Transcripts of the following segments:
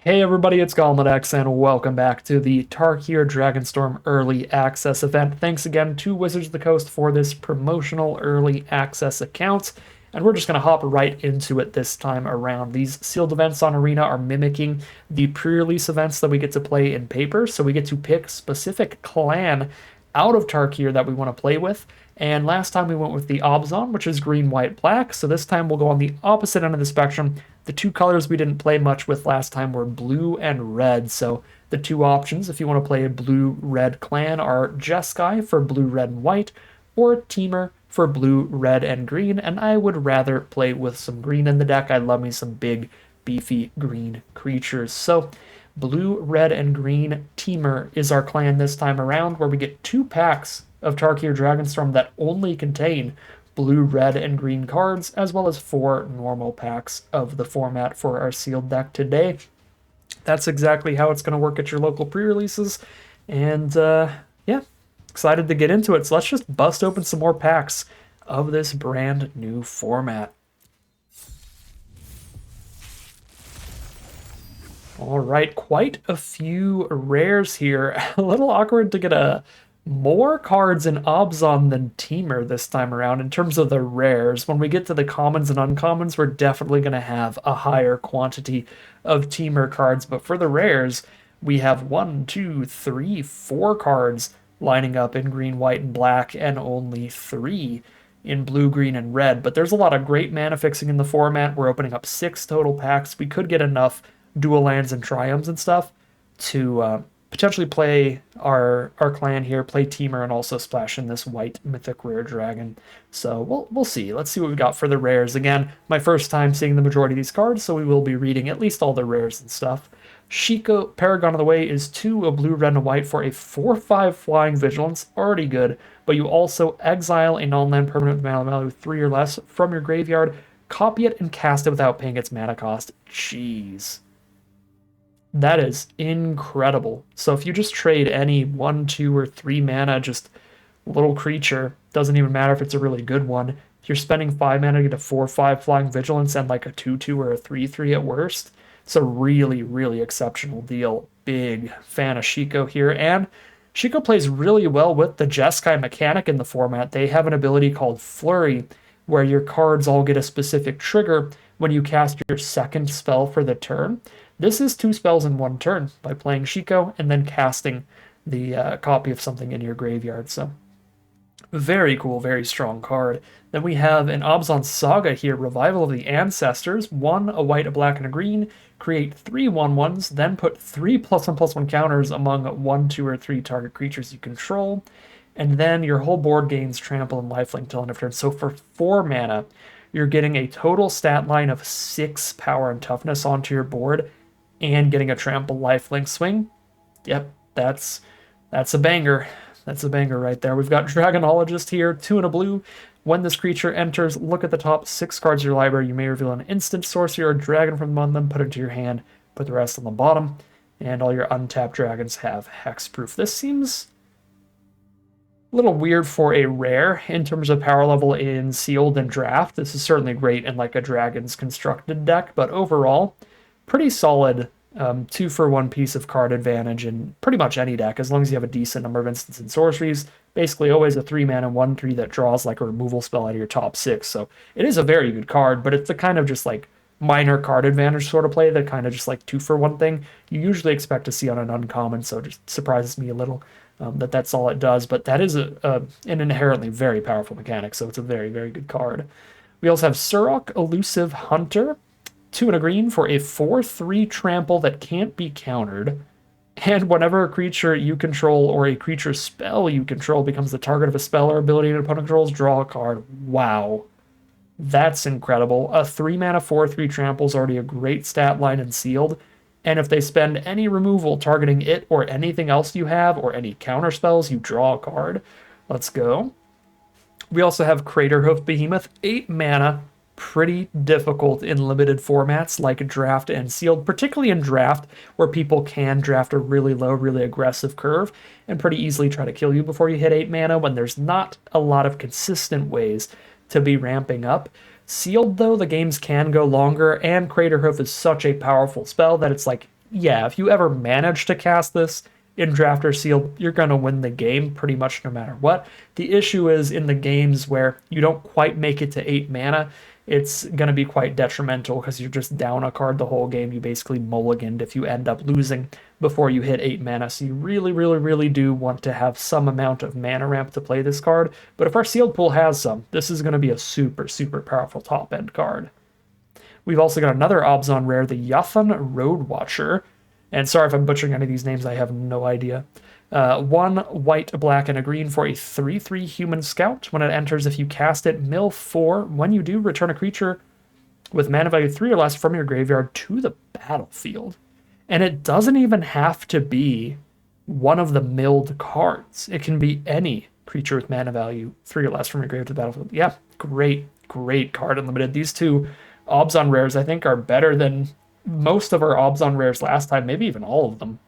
Hey everybody, it's GoblinX and welcome back to the Tarkir Dragonstorm Early Access event. Thanks again to Wizards of the Coast for this promotional early access account, and we're just going to hop right into it this time around. These sealed events on Arena are mimicking the pre-release events that we get to play in paper, so we get to pick specific clan out of Tarkir that we want to play with. And last time we went with the Obzon, which is green, white, black. So this time we'll go on the opposite end of the spectrum. The two colors we didn't play much with last time were blue and red. So the two options, if you want to play a blue-red clan, are Jeskai for blue, red, and white, or Temur for blue, red, and green. And I would rather play with some green in the deck. I love me some big, beefy green creatures. So blue, red, and green Temur is our clan this time around, where we get 2 packs of Tarkir Dragonstorm that only contain blue, red, and green cards, as well as 4 normal packs of the format for our sealed deck today. That's exactly how it's going to work at your local pre-releases, and yeah, excited to get into it. So let's just bust open some more packs of this brand new format. All right, quite a few rares here. A little awkward to get more cards in Obzon than Temur this time around in terms of the rares. When we get to the commons and uncommons, we're definitely going to have a higher quantity of Temur cards. But for the rares, we have 1, 2, 3, 4 cards lining up in green, white, and black, and only 3 in blue, green, and red. But there's a lot of great mana fixing in the format. We're opening up 6 total packs. We could get enough dual lands and triumphs and stuff to potentially play our clan here, play Temur, and also splash in this white mythic rare dragon. So we'll see. Let's see what we got for the rares. Again, my first time seeing the majority of these cards, so we will be reading at least all the rares and stuff. Shiko, Paragon of the Way, is 2, a blue, red, and a white for a 4/5 flying vigilance. Already good, but you also exile a non-land permanent with mana value 3 or less from your graveyard, copy it, and cast it without paying its mana cost. Jeez. That is incredible. So if you just trade any 1, 2, or 3 mana, just little creature, doesn't even matter if it's a really good one, you're spending 5 mana to get a 4/5 Flying Vigilance and like a 2/2 or a 3/3 at worst. It's a really, really exceptional deal. Big fan of Shiko here. And Shiko plays really well with the Jeskai mechanic in the format. They have an ability called Flurry, where your cards all get a specific trigger when you cast your second spell for the turn. This is 2 spells in 1 turn by playing Shiko and then casting the copy of something in your graveyard. So very cool, very strong card. Then we have an Obzon Saga here, Revival of the Ancestors. 1, a white, a black, and a green. Create 3 1/1s, then put 3 +1/+1 counters among 1, 2, or 3 target creatures you control. And then your whole board gains trample and lifelink till end of turn. So for 4 mana, you're getting a total stat line of 6 power and toughness onto your board, and getting a trample lifelink swing. Yep, that's a banger. That's a banger right there. We've got Dragonologist here, 2 and a blue. When this creature enters, look at the top 6 cards of your library. You may reveal an instant, sorcery, or dragon from among them, put it into your hand, put the rest on the bottom, and all your untapped dragons have hexproof. This seems a little weird for a rare in terms of power level in sealed and draft. This is certainly great in like a dragons constructed deck, but overall, pretty solid 2-for-1 piece of card advantage in pretty much any deck, as long as you have a decent number of instants and sorceries. Basically always a 3-mana 1/3 that draws like a removal spell out of your top 6. So it is a very good card, but it's the kind of just like minor card advantage sort of play, that kind of just like 2-for-1 thing you usually expect to see on an uncommon. So it just surprises me a little that that's all it does. But that is an inherently very powerful mechanic, so it's a very, very good card. We also have Surok, Elusive Hunter. 2 and a green for a 4/3 trample that can't be countered. And whenever a creature you control or a creature spell you control becomes the target of a spell or ability an opponent controls, draw a card. Wow. That's incredible. A 3 mana 4/3 trample is already a great stat line in sealed. And if they spend any removal targeting it or anything else you have, or any counter spells, you draw a card. Let's go. We also have CRATERHOOF Behemoth, 8 mana. Pretty difficult in limited formats like draft and sealed, particularly in draft, where people can draft a really low, really aggressive curve and pretty easily try to kill you before you hit 8 mana when there's not a lot of consistent ways to be ramping up. Sealed, though, the games can go longer, and CRATERHOOF is such a powerful spell that it's like yeah, if you ever manage to cast this in draft or sealed, you're going to win the game pretty much no matter what. The issue is in the games where you don't quite make it to 8 mana, it's going to be quite detrimental because you're just down a card the whole game. You basically mulliganed if you end up losing before you hit 8 mana. So you really, really, really do want to have some amount of mana ramp to play this card. But if our sealed pool has some, this is going to be a super, super powerful top end card. We've also got another Obzon rare, the Yathan Roadwatcher. And sorry if I'm butchering any of these names, I have no idea. 1 white, a black, and a green for a 3/3 human scout. When it enters, if you cast it, mill 4. When you do, return a creature with mana value 3 or less from your graveyard to the battlefield. And it doesn't even have to be one of the milled cards. It can be any creature with mana value 3 or less from your graveyard to the battlefield. Yeah, great, great card unlimited. These two Obzon rares, I think, are better than most of our Obzon rares last time, maybe even all of them.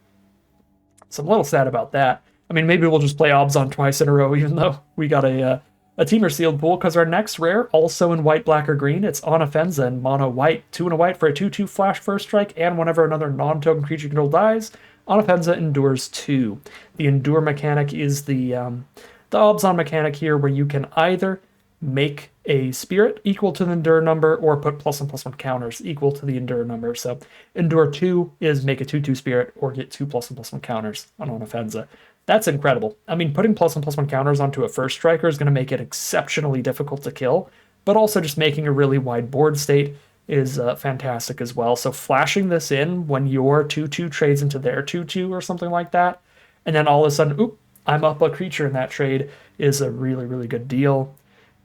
So I'm a little sad about that. I mean, maybe we'll just play Obzon twice in a row, even though we got a Temur sealed pool, because our next rare, also in white, black, or green, it's Onofenza in mono white. 2 and a white for a 2/2 flash first strike, and whenever another non-token creature control dies, Onofenza endures 2. The endure mechanic is the Obzon mechanic here, where you can either make a spirit equal to the endure number or put +1/+1 counters equal to the endure number. So endure 2 is make a 2/2 spirit or get 2 +1/+1 counters on Onofenza. That's incredible. I mean, putting +1/+1 counters onto a first striker is going to make it exceptionally difficult to kill, but also just making a really wide board state is fantastic as well. So flashing this in when your 2/2 trades into their 2/2 or something like that, and then all of a sudden, oop, I'm up a creature in that trade is a really, really good deal.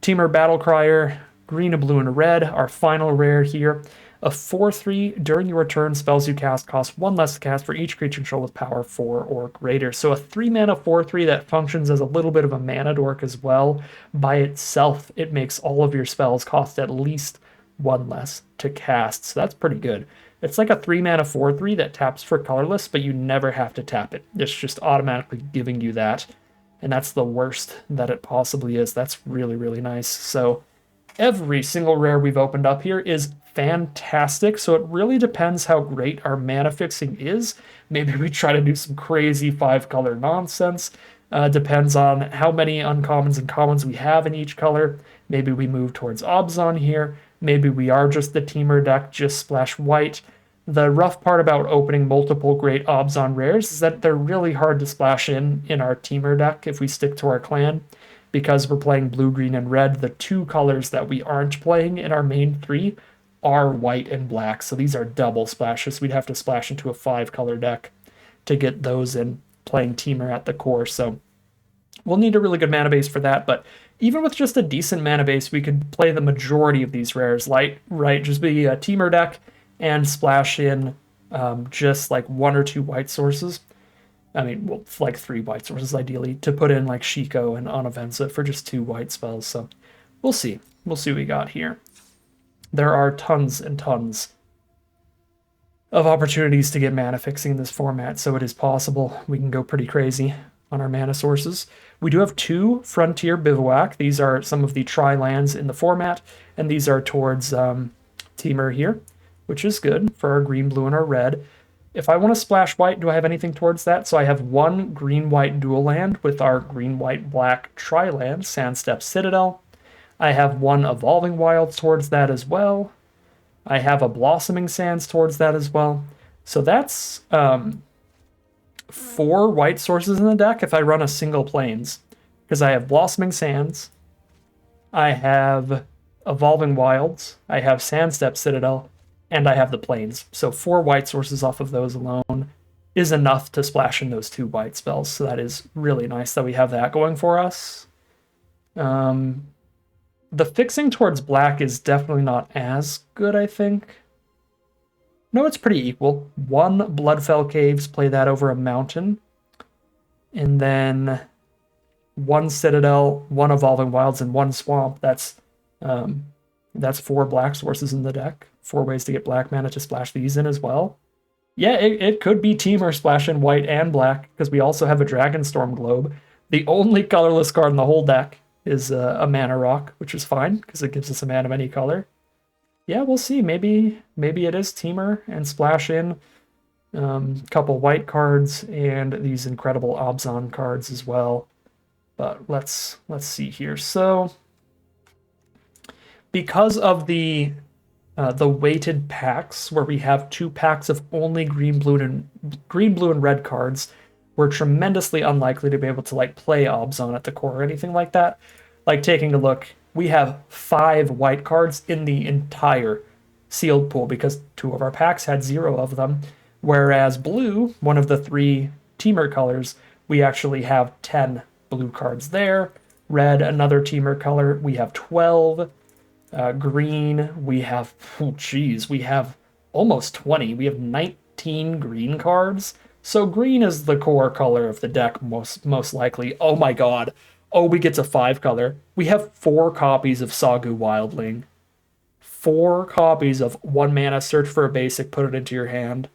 Temur Battlecrier, green, a blue, and a red, our final rare here. A 4/3 during your turn, spells you cast cost 1 less to cast for each creature control with power 4 or greater. So a 3 mana 4/3 that functions as a little bit of a mana dork as well. By itself, it makes all of your spells cost at least 1 less to cast. So that's pretty good. It's like a 3 mana 4/3 that taps for colorless, but you never have to tap it. It's just automatically giving you that. And that's the worst that it possibly is. That's really, really nice. So every single rare we've opened up here is fantastic. So it really depends how great our mana fixing is. Maybe we try to do some crazy 5-color nonsense. Depends on how many uncommons and commons we have in each color. Maybe we move towards Obzon here. Maybe we are just the Temur deck, just splash white. The rough part about opening multiple great Obzon rares is that they're really hard to splash in our Temur deck if we stick to our clan, because we're playing blue, green, and red. The 2 colors that we aren't playing in our main 3 are white and black, so these are double splashes. We'd have to splash into a 5-color deck to get those in, playing Temur at the core, so we'll need a really good mana base for that, but even with just a decent mana base, we could play the majority of these rares, right? Just be a Temur deck, and splash in just like 1 or 2 white sources. I mean, well, like 3 white sources ideally, to put in like Shiko and Onofenza for just 2 white spells. So we'll see. We'll see what we got here. There are tons and tons of opportunities to get mana fixing in this format, so it is possible we can go pretty crazy on our mana sources. We do have 2 Frontier Bivouac. These are some of the tri-lands in the format, and these are towards Temur here, which is good for our green, blue, and our red. If I want to splash white, do I have anything towards that? So I have 1 green-white dual land with our green-white-black tri-land, Sandstep Citadel. I have 1 Evolving Wilds towards that as well. I have a Blossoming Sands towards that as well. So that's 4 white sources in the deck if I run a single Plains, because I have Blossoming Sands, I have Evolving Wilds, I have Sandstep Citadel, and I have the Plains. So 4 white sources off of those alone is enough to splash in those 2 white spells. So that is really nice that we have that going for us. The fixing towards black is definitely not as good, I think. No, it's pretty equal. 1 Bloodfell Caves, play that over a mountain. And then 1 Citadel, 1 Evolving Wilds, and 1 Swamp. That's 4 black sources in the deck. 4 ways to get black mana to splash these in as well. Yeah, it could be Temur splash in white and black, because we also have a Dragonstorm Globe. The only colorless card in the whole deck is a Mana Rock, which is fine, because it gives us a mana of any color. Yeah, we'll see. Maybe it is Temur and splash in Couple white cards and these incredible Obzon cards as well. But let's see here. So because of the weighted packs, where we have 2 packs of only green, blue, and red cards, we're tremendously unlikely to be able to like play Obzon at the core or anything like that. Like taking a look, we have 5 white cards in the entire sealed pool because 2 of our packs had 0 of them. Whereas blue, one of the 3 teamer colors, we actually have 10 blue cards there. Red, another teamer color, we have 12. Green, we have, oh geez, we have almost 20. We have 19 green cards. So green is the core color of the deck, most likely. Oh my god. Oh, we get to 5 color. We have 4 copies of Sagu Wildling. 4 copies of 1 mana, search for a basic, put it into your hand.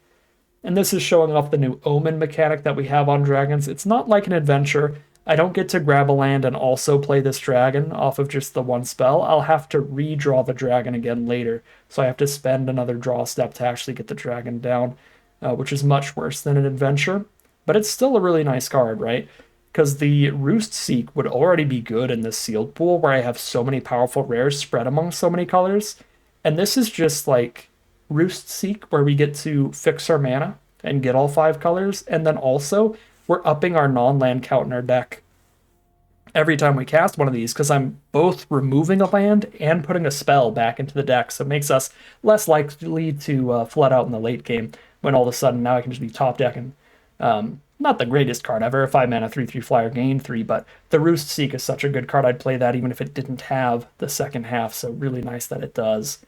And this is showing off the new Omen mechanic that we have on dragons. It's not like an adventure. I don't get to grab a land and also play this dragon off of just the 1 spell. I'll have to redraw the dragon again later. So I have to spend another draw step to actually get the dragon down, which is much worse than an adventure. But it's still a really nice card, right? Because the Roost Seek would already be good in this sealed pool where I have so many powerful rares spread among so many colors. And this is just like Roost Seek, where we get to fix our mana and get all 5 colors. And then also, we're upping our non-land count in our deck every time we cast one of these, because I'm both removing a land and putting a spell back into the deck, so it makes us less likely to flood out in the late game when all of a sudden now I can just be top decking. Not the greatest card ever, a 5 mana 3/3 flyer, gain 3, but the Roost Seek is such a good card, I'd play that even if it didn't have the second half, so really nice that it does.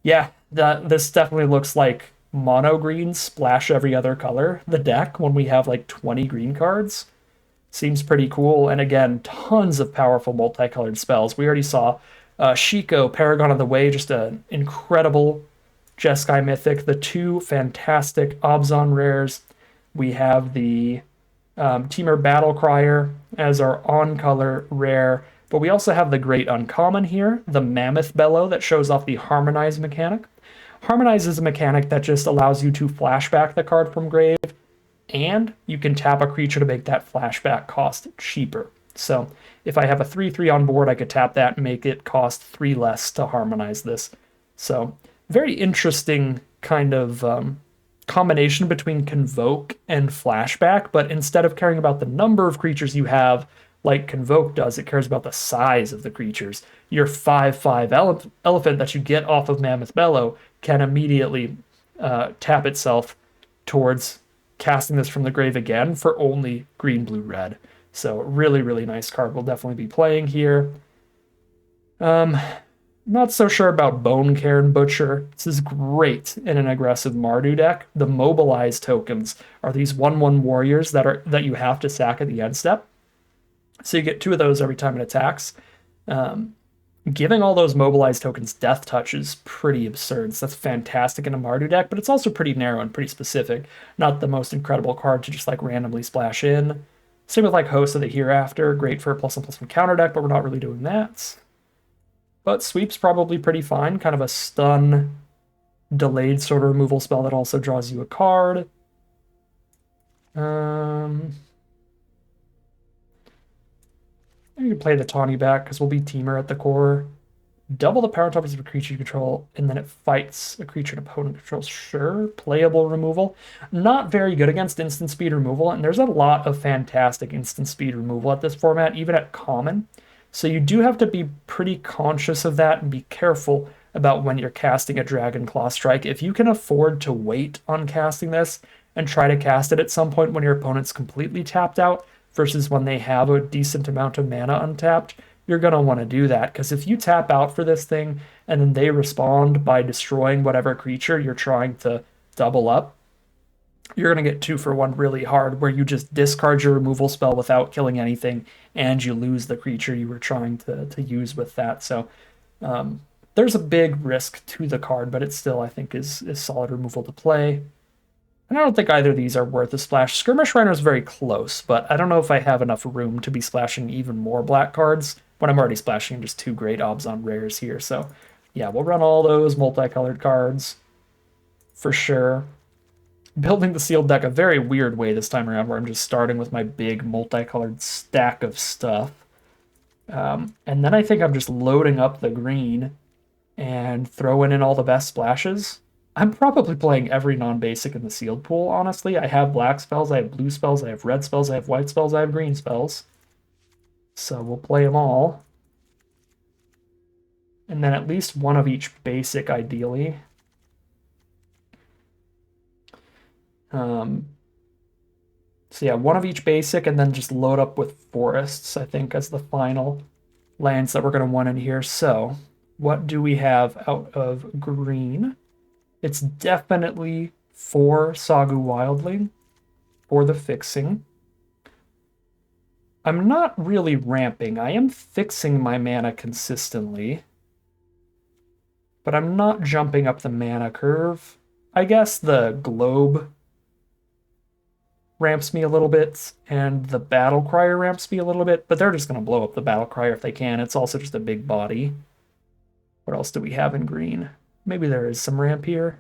Yeah, this definitely looks like mono green splash every other color, the deck, when we have like 20 green cards. Seems pretty cool, and again, tons of powerful multicolored spells. We already saw Shiko, Paragon of the Way, just an incredible Jeskai Mythic. The 2 fantastic Obzon rares. We have the Temur Battle Crier as our on-color rare, but we also have the Great Uncommon here, the Mammoth Bellow that shows off the Harmonize mechanic. Harmonize is a mechanic that just allows you to flashback the card from grave, and you can tap a creature to make that flashback cost cheaper. So if I have a 3/3 on board, I could tap that and make it cost 3 less to harmonize this. So very interesting kind of combination between Convoke and Flashback, but instead of caring about the number of creatures you have, like Convoke does, it cares about the size of the creatures. Your 5/5 elephant that you get off of Mammoth Bellow can immediately tap itself towards casting this from the grave again for only green, blue, red. So really, really nice card. We'll definitely be playing here. Not so sure about Bone Cairn Butcher. This is great in an aggressive Mardu deck. The Mobilize tokens are these 1/1 warriors that you have to sack at the end step. So you get 2 of those every time it attacks. Giving all those Mobilize tokens Death Touch is pretty absurd. So that's fantastic in a Mardu deck, but it's also pretty narrow and pretty specific. Not the most incredible card to just like randomly splash in. Same with like Host of the Hereafter, great for a +1/+1 counter deck, but we're not really doing that. But Sweep's probably pretty fine, kind of a stun delayed sort of removal spell that also draws you a card. You can play the Tawny back because we'll be Teamer at the core. Double the power toughness of a creature you control, and then it fights a creature an opponent controls. Sure, playable removal. Not very good against instant speed removal, and there's a lot of fantastic instant speed removal at this format, even at common. So you do have to be pretty conscious of that and be careful about when you're casting a Dragon Claw Strike. If you can afford to wait on casting this and try to cast it at some point when your opponent's completely tapped out versus when they have a decent amount of mana untapped, you're going to want to do that. Because if you tap out for this thing and then they respond by destroying whatever creature you're trying to double up, you're going to get 2 for 1 really hard, where you just discard your removal spell without killing anything and you lose the creature you were trying to use with that. So there's a big risk to the card, but it still, I think, is solid removal to play. And I don't think either of these are worth a splash. Skirmish Rhino is very close, but I don't know if I have enough room to be splashing even more black cards when I'm already splashing just 2 great Obzon rares here. So yeah, we'll run all those multicolored cards for sure. building the sealed deck a very weird way this time around, where I'm just starting with my big multicolored stack of stuff. And then I think I'm just loading up the green and throwing in all the best splashes. I'm probably playing every non-basic in the sealed pool, honestly. I have black spells, I have blue spells, I have red spells, I have white spells, I have green spells. So we'll play them all. And then at least one of each basic, ideally. So yeah, one of each basic, and then just load up with forests, I think, as the final lands that we're going to want in here. So what do we have out of green? It's definitely 4 Sagu Wildling for the fixing. I'm not really ramping. I am fixing my mana consistently, but I'm not jumping up the mana curve. I guess the globe ramps me a little bit, and the battle crier ramps me a little bit, but they're just going to blow up the battle crier if they can. It's also just a big body. What else do we have in green? Maybe there is some ramp here.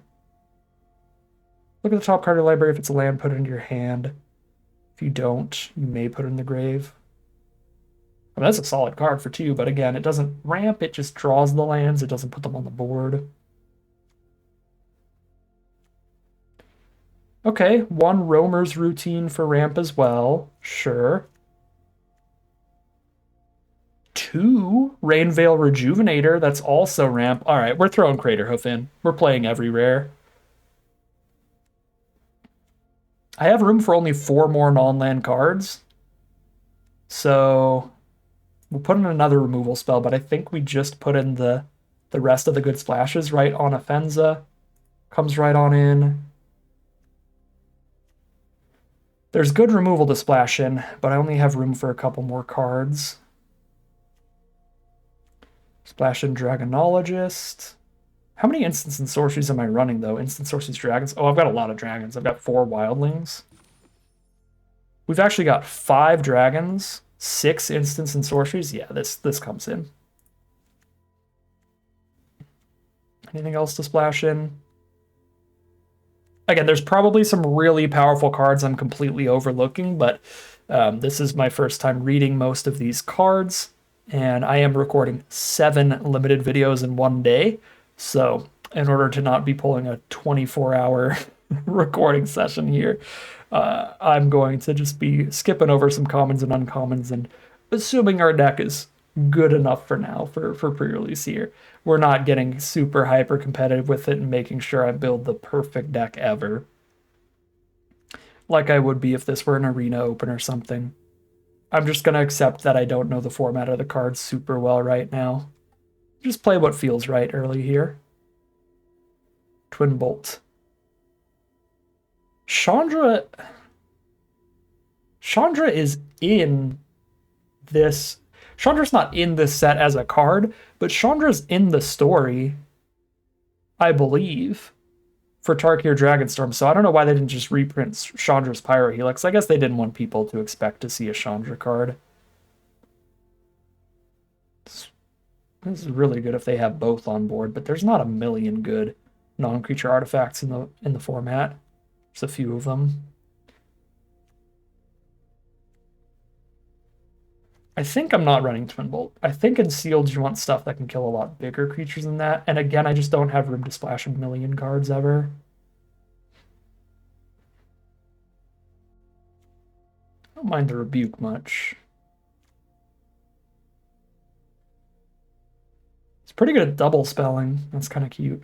Look at the top card of the library. If it's a land, put it into your hand. If you don't, you may put it in the grave. I mean, that's a solid card for 2, but again, it doesn't ramp, it just draws the lands, it doesn't put them on the board. Okay, 1 Roamer's Routine for ramp as well, sure. 2 Rainveil Rejuvenator, that's also ramp. All right, we're throwing CRATERHOOF in. We're playing every rare. I have room for only 4 more non-land cards. So we'll put in another removal spell, but I think we just put in the rest of the good splashes right on Offenza. Comes right on in. There's good removal to splash in, but I only have room for a couple more cards. Splash in Dragonologist. How many instants and sorceries am I running, though? Instant sorceries, dragons? Oh, I've got a lot of dragons. I've got 4 wildlings. We've actually got 5 dragons, 6 instants and sorceries. Yeah, this comes in. Anything else to splash in? Again, there's probably some really powerful cards I'm completely overlooking, but this is my first time reading most of these cards, and I am recording 7 limited videos in one day. So in order to not be pulling a 24-hour recording session here, I'm going to just be skipping over some commons and uncommons and assuming our deck is good enough for now for pre-release here. We're not getting super hyper competitive with it and making sure I build the perfect deck ever, like I would be if this were an arena open or something. I'm just going to accept that I don't know the format of the cards super well right now. Just play what feels right early here. Twin Bolt. Chandra is in this. Chandra's not in this set as a card, but Chandra's in the story, I believe, for Tarkir Dragonstorm. So I don't know why they didn't just reprint Chandra's Pyrohelix. I guess they didn't want people to expect to see a Chandra card. This is really good if they have both on board, but there's not a million good non-creature artifacts in the format. There's a few of them. I think I'm not running Twin Bolt. I think in sealed you want stuff that can kill a lot bigger creatures than that. And again, I just don't have room to splash a million cards ever. I don't mind the Rebuke much. It's pretty good at double spelling. That's kind of cute.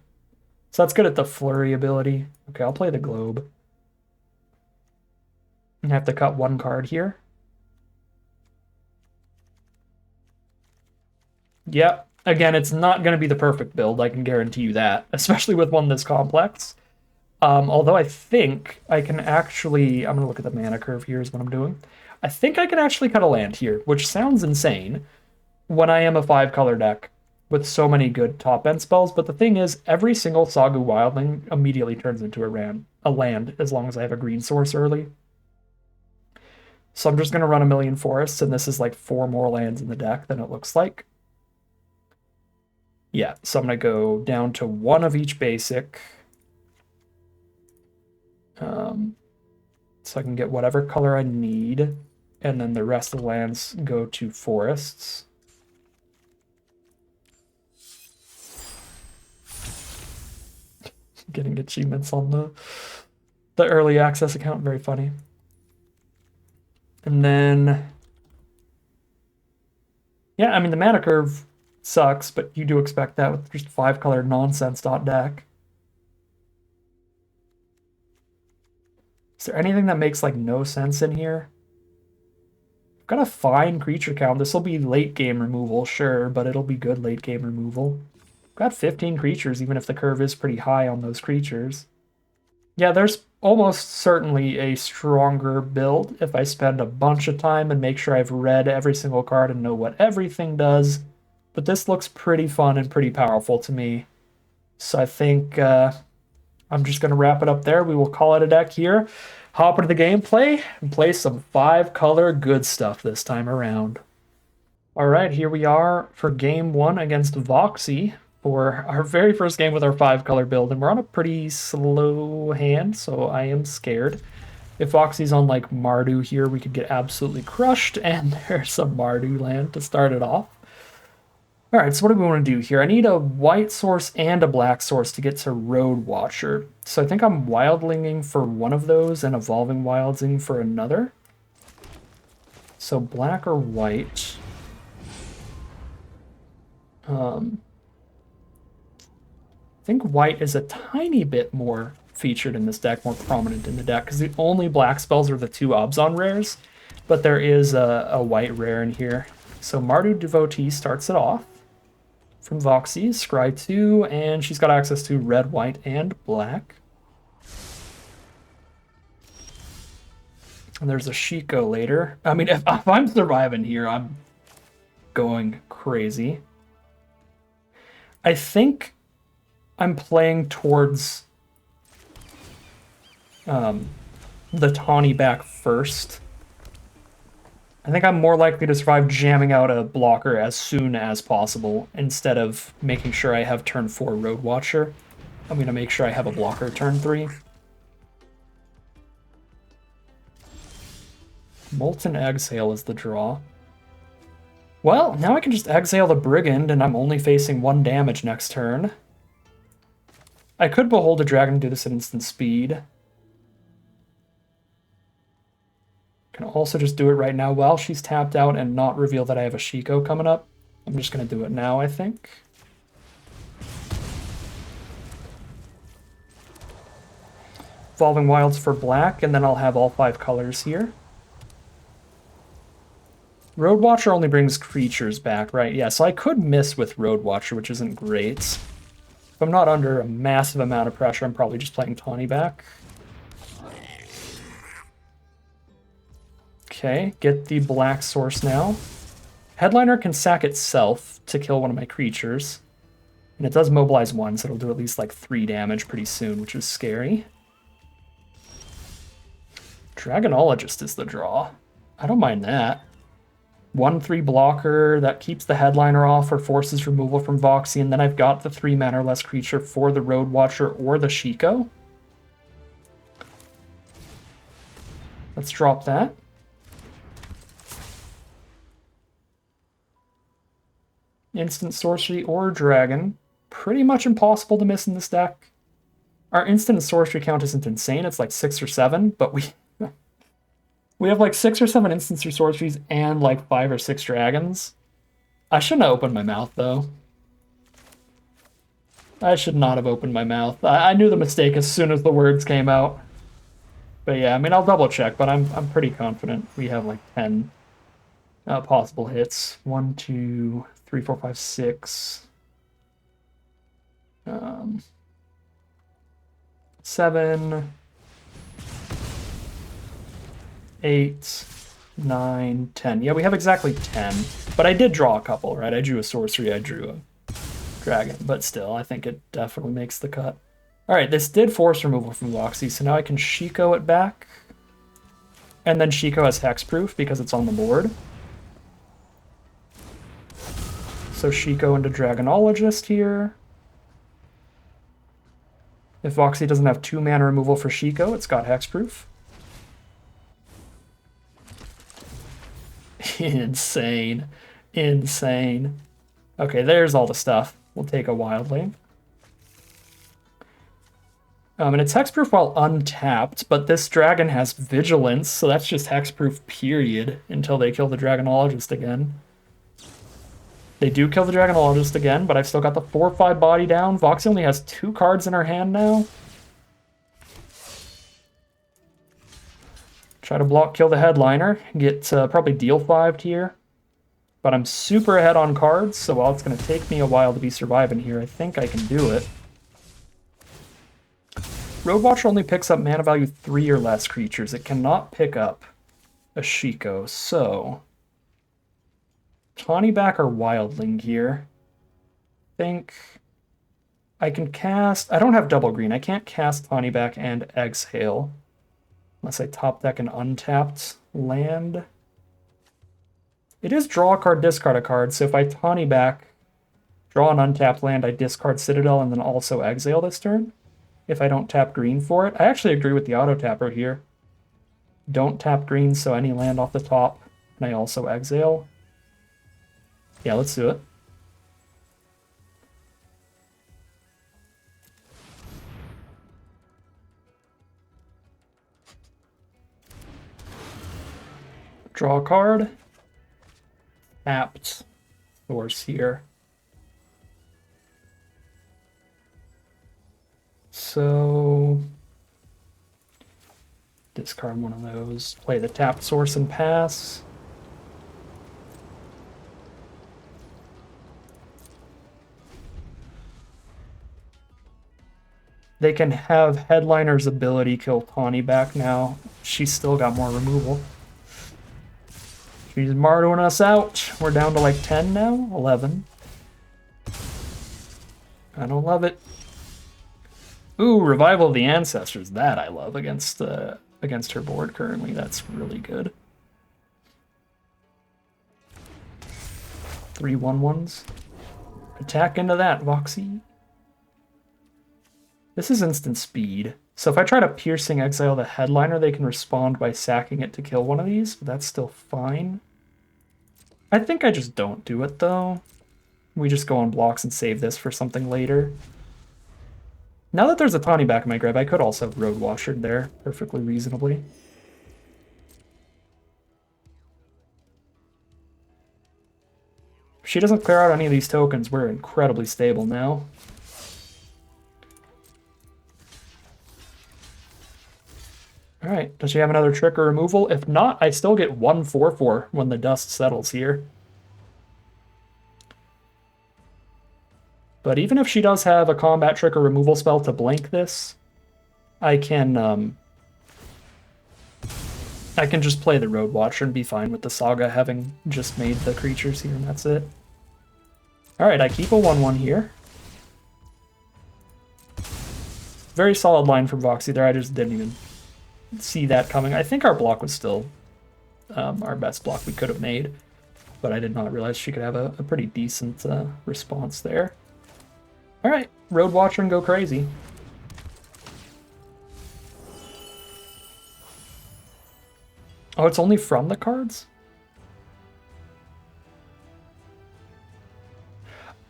So that's good at the Flurry ability. Okay, I'll play the Globe. I have to cut 1 card here. Yep. Again, it's not going to be the perfect build, I can guarantee you that, especially with one this complex. Although I think I can actually... I'm going to look at the mana curve here is what I'm doing. I think I can actually cut a land here, which sounds insane when I am a 5-color deck with so many good top-end spells, but the thing is, every single Sagu Wildling immediately turns into a land as long as I have a green source early. So I'm just going to run a million forests, and this is like 4 more lands in the deck than it looks like. Yeah, so I'm going to go down to 1 of each basic. So I can get whatever color I need, and then the rest of the lands go to forests. Getting achievements on the early access account, very funny. And then, yeah, I mean, the mana curve sucks, but you do expect that with just 5-color nonsense deck. Is there anything that makes, like, no sense in here? I've got a fine creature count. This will be late-game removal, sure, but it'll be good late-game removal. I've got 15 creatures, even if the curve is pretty high on those creatures. Yeah, there's almost certainly a stronger build if I spend a bunch of time and make sure I've read every single card and know what everything does. But this looks pretty fun and pretty powerful to me. So I think I'm just going to wrap it up there. We will call it a deck here. Hop into the gameplay and play some 5-color good stuff this time around. All right, here we are for game 1 against Voxy for our very first game with our 5-color build, and we're on a pretty slow hand, so I am scared. If Voxy's on like Mardu here, we could get absolutely crushed, and there's a Mardu land to start it off. All right, so what do we want to do here? I need a white source and a black source to get to Road Watcher. So I think I'm wildlinging for one of those and evolving wildling for another. So black or white. I think white is a tiny bit more featured in this deck, more prominent in the deck, because the only black spells are the 2 Obzon rares, but there is a white rare in here. So Mardu Devotee starts it off from Voxy, Scry 2, and she's got access to red, white, and black. And there's a Shiko later. I mean, if I'm surviving here, I'm going crazy. I think I'm playing towards the Tawny back first. I think I'm more likely to survive jamming out a blocker as soon as possible instead of making sure I have turn 4 Road Watcher. I'm going to make sure I have a blocker turn 3. Molten Exhale is the draw. Well, now I can just exile the Brigand and I'm only facing 1 damage next turn. I could Behold a Dragon and do this at instant speed. Can also just do it right now while she's tapped out and not reveal that I have a Shiko coming up. I'm just going to do it now, I think. Evolving Wilds for black, and then I'll have all 5 colors here. Road Watcher only brings creatures back, right? Yeah, so I could miss with Road Watcher, which isn't great. If I'm not under a massive amount of pressure, I'm probably just playing Tawny back. Okay, get the black source now. Headliner can sack itself to kill one of my creatures. And it does mobilize 1, so it'll do at least like 3 damage pretty soon, which is scary. Dragonologist is the draw. I don't mind that. 1/3 blocker that keeps the headliner off or forces removal from Voxy, and then I've got the 3 mana or less creature for the Road Watcher or the Shiko. Let's drop that. Instant sorcery or dragon. Pretty much impossible to miss in this deck. Our instant sorcery count isn't insane, it's like 6 or 7, but we have like 6 or 7 instant sorceries and like 5 or 6 dragons. I shouldn't have opened my mouth though. I should not have opened my mouth. I knew the mistake as soon as the words came out. But yeah, I mean, I'll double check, but I'm pretty confident we have like 10 possible hits. 1, 2, 3, 4, 5, 6. 7, 8, 9, 10. Yeah, we have exactly 10. But I did draw a couple, right? I drew a sorcery, I drew a dragon. But still, I think it definitely makes the cut. Alright, this did force removal from Voxy, so now I can Shiko it back. And then Shiko has hexproof because it's on the board. So Shiko into Dragonologist here. If Voxy doesn't have 2-mana removal for Shiko, it's got hexproof. Insane. Insane. Okay, there's all the stuff. We'll take a wildling. And it's hexproof while untapped, but this dragon has vigilance, so that's just hexproof period until they kill the Dragonologist again. They do kill the Dragonologist again, but I've still got the 4/5 body down. Voxy only has 2 cards in her hand now. Try to block kill the headliner, get probably deal 5 here. But I'm super ahead on cards, so while it's going to take me a while to be surviving here, I think I can do it. Roadwatcher only picks up mana value 3 or less creatures. It cannot pick up a Shiko, so... Tawnyback or Wildling here. I think I can cast... I don't have double green. I can't cast Tawnyback and Exhale. Unless I top deck an untapped land. It is draw a card, discard a card, so if I Tawnyback, draw an untapped land, I discard Citadel and then also Exhale this turn. If I don't tap green for it. I actually agree with the auto tapper here. Don't tap green, so any land off the top, and I also Exhale. Yeah, let's do it. Draw a card. Tapped source here. So discard one of those. Play the tapped source and pass. They can have Headliner's ability kill Tawnyback now. She's still got more removal. She's mardoing us out. We're down to like 10 now? 11. I don't love it. Ooh, Revival of the Ancestors. That I love against her board currently. That's really good. 3 1/1s. Attack into that, Voxy. This is instant speed. So if I try to Piercing Exile the Headliner, they can respond by sacking it to kill one of these, but that's still fine. I think I just don't do it, though. We just go on blocks and save this for something later. Now that there's a Tawnyback in my grave, I could also have Roadwashered there perfectly reasonably. If she doesn't clear out any of these tokens, we're incredibly stable now. Alright, does she have another trick or removal? If not, I still get 1/4/4 when the dust settles here. But even if she does have a combat trick or removal spell to blank this, I can just play the Roadwatcher and be fine with the Saga having just made the creatures here, and that's it. Alright, I keep a 1/1 here. Very solid line from Voxy there, I just didn't even see that coming. I think our block was still our best block we could have made, but I did not realize she could have a pretty decent response there. Alright, Roadwatcher and go crazy. Oh, it's only from the cards?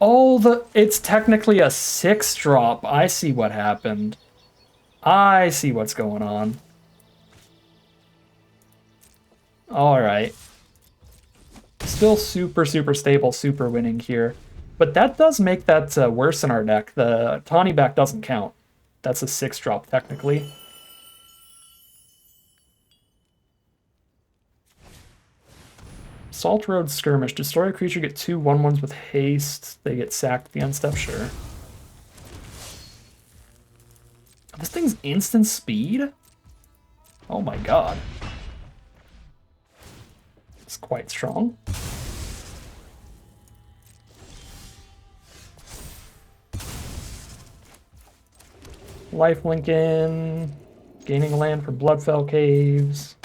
Oh, it's technically a 6-drop. I see what happened. I see what's going on. Alright. Still super, super stable, super winning here. But that does make that worse in our deck. The Tawnyback doesn't count. That's a 6-drop, technically. Salt Road Skirmish. Destroy a creature, get 2 1/1s with haste. They get sacked at the end step, sure. This thing's instant speed? Oh my god. It's quite strong. Lifelink in. Gaining land for Bloodfell Caves.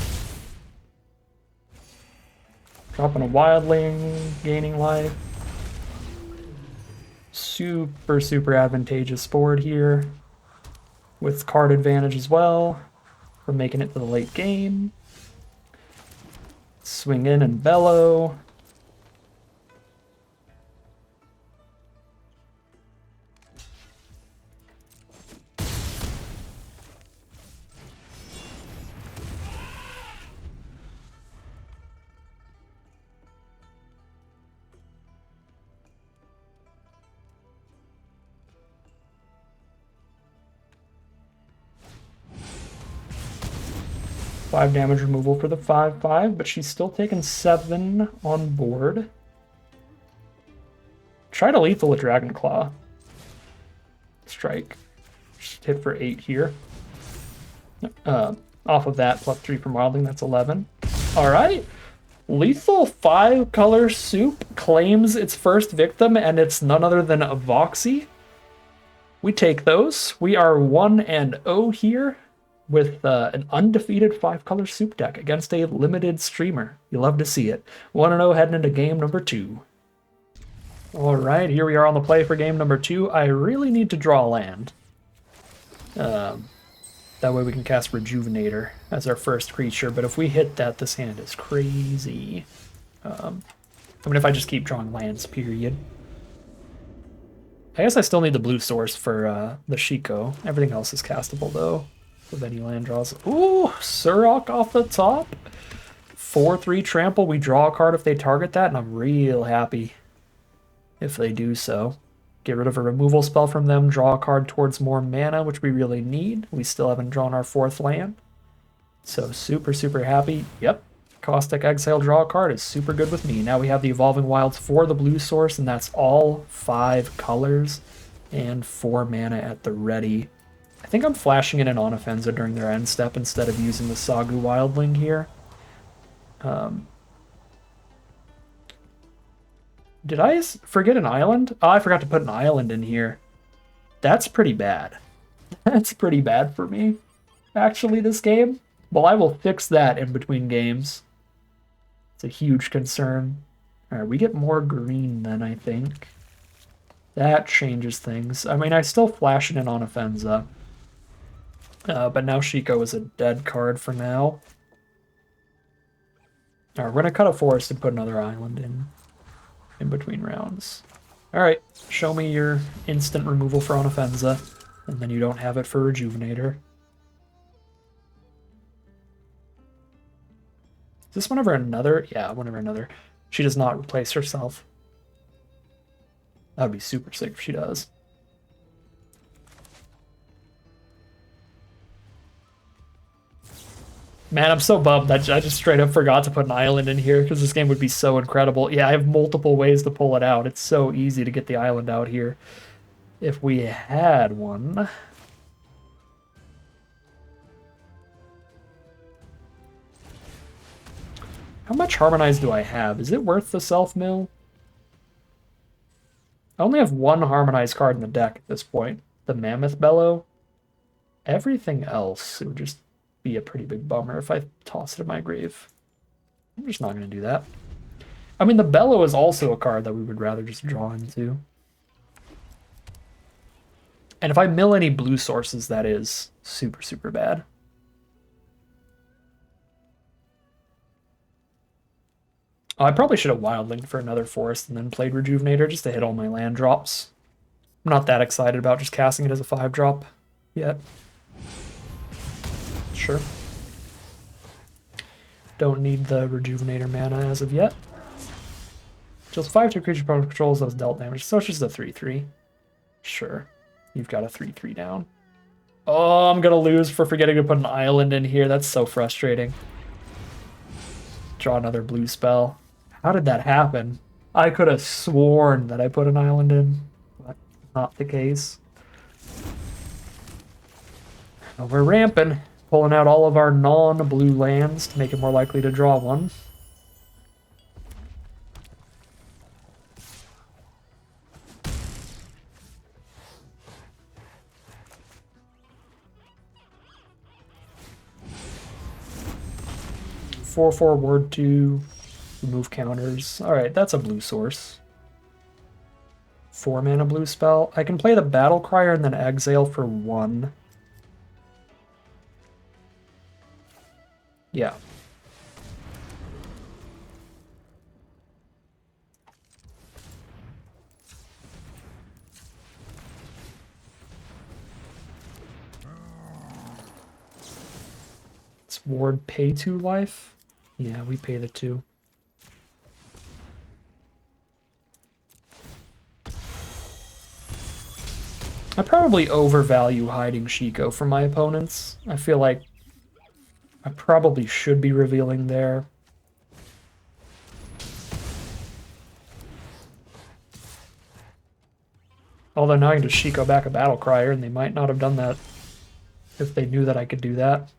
Dropping a Wildling, gaining life. Super, super advantageous board here. with card advantage as well. We're making it to the late game. Swing in and bellow. Five damage removal for the 5/5, but she's still taking 7 on board. Try to lethal a Dragon Claw. Strike. Just hit for 8 here. Off of that, +3 from Wildling, that's 11. Alright. Lethal 5-color soup claims its first victim, and it's none other than a Voxy. We take those. We are 1-0 here with an undefeated 5-color soup deck against a limited streamer. You love to see it. 1-0 heading into game number 2. All right, here we are on the play for game number 2. I really need to draw land. That way we can cast Rejuvenator as our first creature, but if we hit that, this hand is crazy. I mean, if I just keep drawing lands, period. I guess I still need the blue source for the Shiko. Everything else is castable, though, with any land draws. Ooh, Surok off the top. 4/3 trample. We draw a card if they target that, and I'm real happy if they do so. Get rid of a removal spell from them, draw a card towards more mana, which we really need. We still haven't drawn our 4th land. So super, super happy. Yep. Caustic Exile, draw a card is super good with me. Now we have the Evolving Wilds for the blue source, and that's all 5 colors and 4 mana at the ready. I think I'm flashing in an Onofenza during their end step instead of using the Sagu Wildling here. Did I forget an island? Oh, I forgot to put an island in here. That's pretty bad. That's pretty bad for me, actually, this game. Well, I will fix that in between games. It's a huge concern. All right, we get more green then, I think. That changes things. I mean, I still flash it in on Offenza. But now Shiko is a dead card for now. All right, we're going to cut a forest and put another island in between rounds. All right, show me your instant removal for Onofenza, and then you don't have it for Rejuvenator. Is this one over another? Yeah, one over another. She does not replace herself. That would be super sick if she does. Man, I'm so bummed that I just straight up forgot to put an island in here because this game would be so incredible. Yeah, I have multiple ways to pull it out. It's so easy to get the island out here. If we had one. How much Harmonize do I have? Is it worth the self-mill? I only have one Harmonize card in the deck at this point. The Mammoth Bellow. Everything else, it would just be a pretty big bummer if I toss it in my grave. I'm just not going to do that. I mean, the Bellow is also a card that we would rather just draw into. And if I mill any blue sources, that is super, super bad. Oh, I probably should have Wildlinged for another forest and then played Rejuvenator just to hit all my land drops. I'm not that excited about just casting it as a 5-drop yet. Sure. Don't need the Rejuvenator mana as of yet. Just 5/2 creature controls those dealt damage, so it's just a 3/3. Sure. You've got a 3/3 down. Oh, I'm gonna lose for forgetting to put an island in here. That's so frustrating. Draw another blue spell. How did that happen? I could have sworn that I put an island in, but not the case. Well, we're ramping. Pulling out all of our non-blue lands to make it more likely to draw one. Four word 2, remove counters. All right, that's a blue source. 4 mana blue spell. I can play the Battle Crier and then exile for 1. Yeah. It's ward pay 2 life? Yeah, we pay the 2. I probably overvalue hiding Shiko from my opponents. I feel like I probably should be revealing there. Although now I can just Shiko back a Battle Crier, and they might not have done that if they knew that I could do that.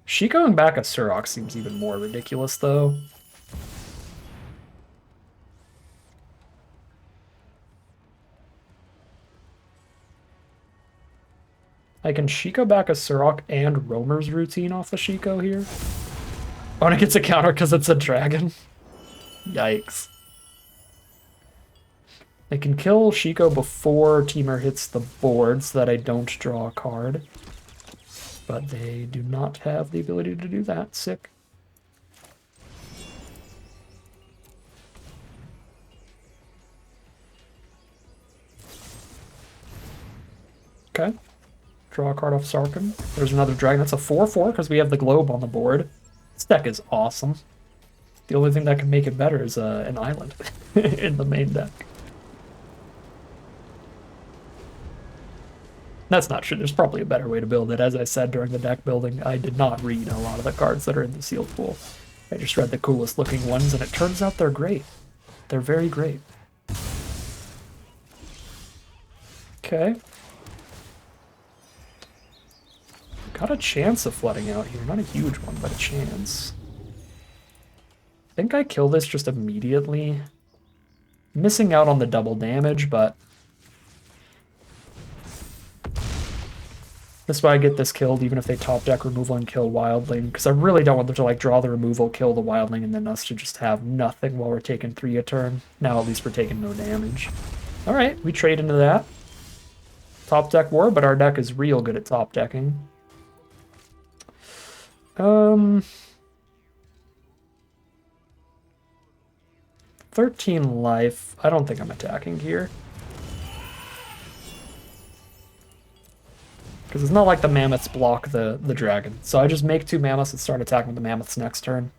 Shikoing back a Surok seems even more ridiculous, though. I can Shiko back a Surok and Roamer's routine off the Shiko here. Oh, and it gets a counter because it's a dragon. Yikes. I can kill Shiko before Temur hits the board so that I don't draw a card. But they do not have the ability to do that. Sick. Okay. Draw a card off Sarkin. There's another dragon. That's a 4/4 because we have the globe on the board. This deck is awesome. The only thing that can make it better is an island in the main deck. That's not true. There's probably a better way to build it. As I said during the deck building, I did not read a lot of the cards that are in the sealed pool. I just read the coolest looking ones, and it turns out they're great. They're very great. Okay. Got a chance of flooding out here. Not a huge one, but a chance. I think I kill this just immediately. Missing out on the double damage, but that's why I get this killed, even if they top deck removal and kill Wildling, because I really don't want them to like draw the removal, kill the Wildling, and then us to just have nothing while we're taking 3 a turn. Now at least we're taking no damage. Alright, we trade into that. Top deck war, but our deck is real good at top decking. 13 life. I don't think I'm attacking here. Because it's not like the mammoths block the dragon. So I just make 2 mammoths and start attacking the mammoths next turn.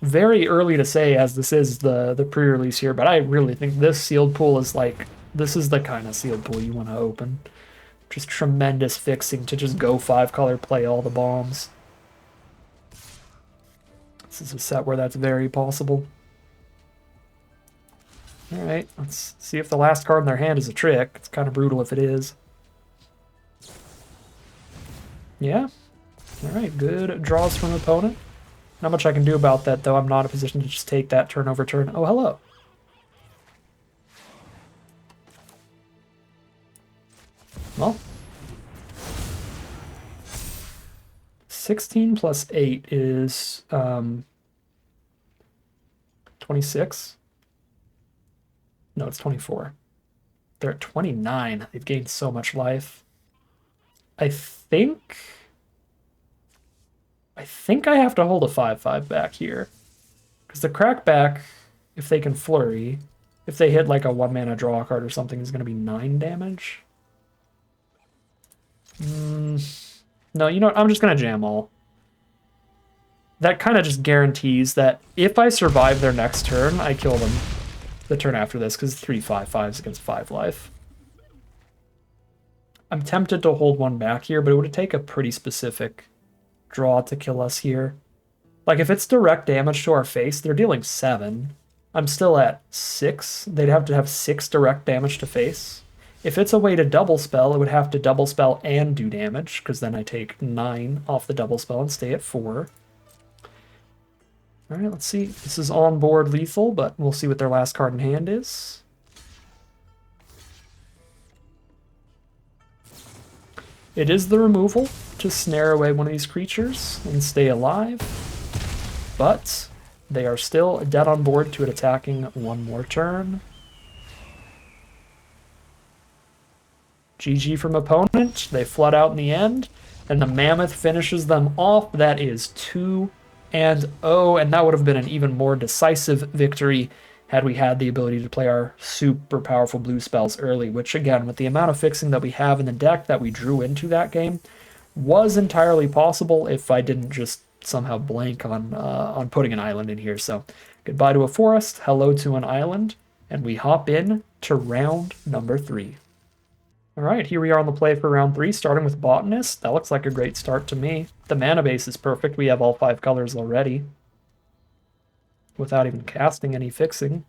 Very early to say, as this is the pre-release here, but I really think this sealed pool is like, this is the kind of sealed pool you want to open. Just tremendous fixing to just go 5-color, play all the bombs. This is a set where that's very possible. Alright, let's see if the last card in their hand is a trick. It's kind of brutal if it is. Yeah. Alright, good draws from opponent. Not much I can do about that, though. I'm not in a position to just take that turn over turn. Oh, hello. Well. 16 plus 8 is 26. No, it's 24. They're at 29. They've gained so much life. I think I have to hold a 5/5 back here. Because the crackback, if they can flurry, if they hit like a 1-mana draw card or something, is going to be 9 damage. No, you know what? I'm just going to jam all. That kind of just guarantees that if I survive their next turn, I kill them the turn after this, because 3/5/5s against 5 life. I'm tempted to hold one back here, but it would take a pretty specific draw to kill us here. Like, if it's direct damage to our face, they're dealing 7. I'm still at 6. They'd have to have 6 direct damage to face. If it's a way to double spell, it would have to double spell and do damage, because then I take 9 off the double spell and stay at 4. Alright, let's see. This is on board lethal, but we'll see what their last card in hand is. It is the removal to snare away one of these creatures and stay alive, but they are still dead on board to it attacking one more turn. GG from opponent. They flood out in the end. And the Mammoth finishes them off. That is 2-0, and that would have been an even more decisive victory had we had the ability to play our super powerful blue spells early, which again, with the amount of fixing that we have in the deck that we drew into that game, was entirely possible if I didn't just somehow blank on putting an island in here. So goodbye to a forest, hello to an island, and we hop in to round number 3. All right, here we are on the play for round 3, starting with Botanist. That looks like a great start to me. The mana base is perfect. We have all 5 colors already without even casting any fixing.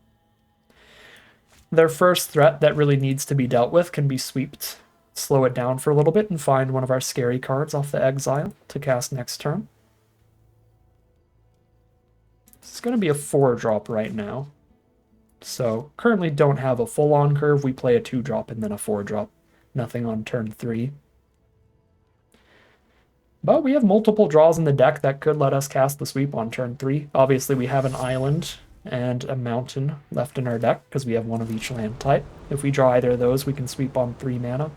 Their first threat that really needs to be dealt with can be sweeped. Slow it down for a little bit and find one of our scary cards off the exile to cast next turn. It's going to be a 4-drop right now. So currently don't have a full-on curve. We play a 2-drop and then a 4-drop. Nothing on turn 3. But we have multiple draws in the deck that could let us cast the sweep on turn 3. Obviously we have an island and a mountain left in our deck because we have one of each land type. If we draw either of those, we can sweep on 3 mana.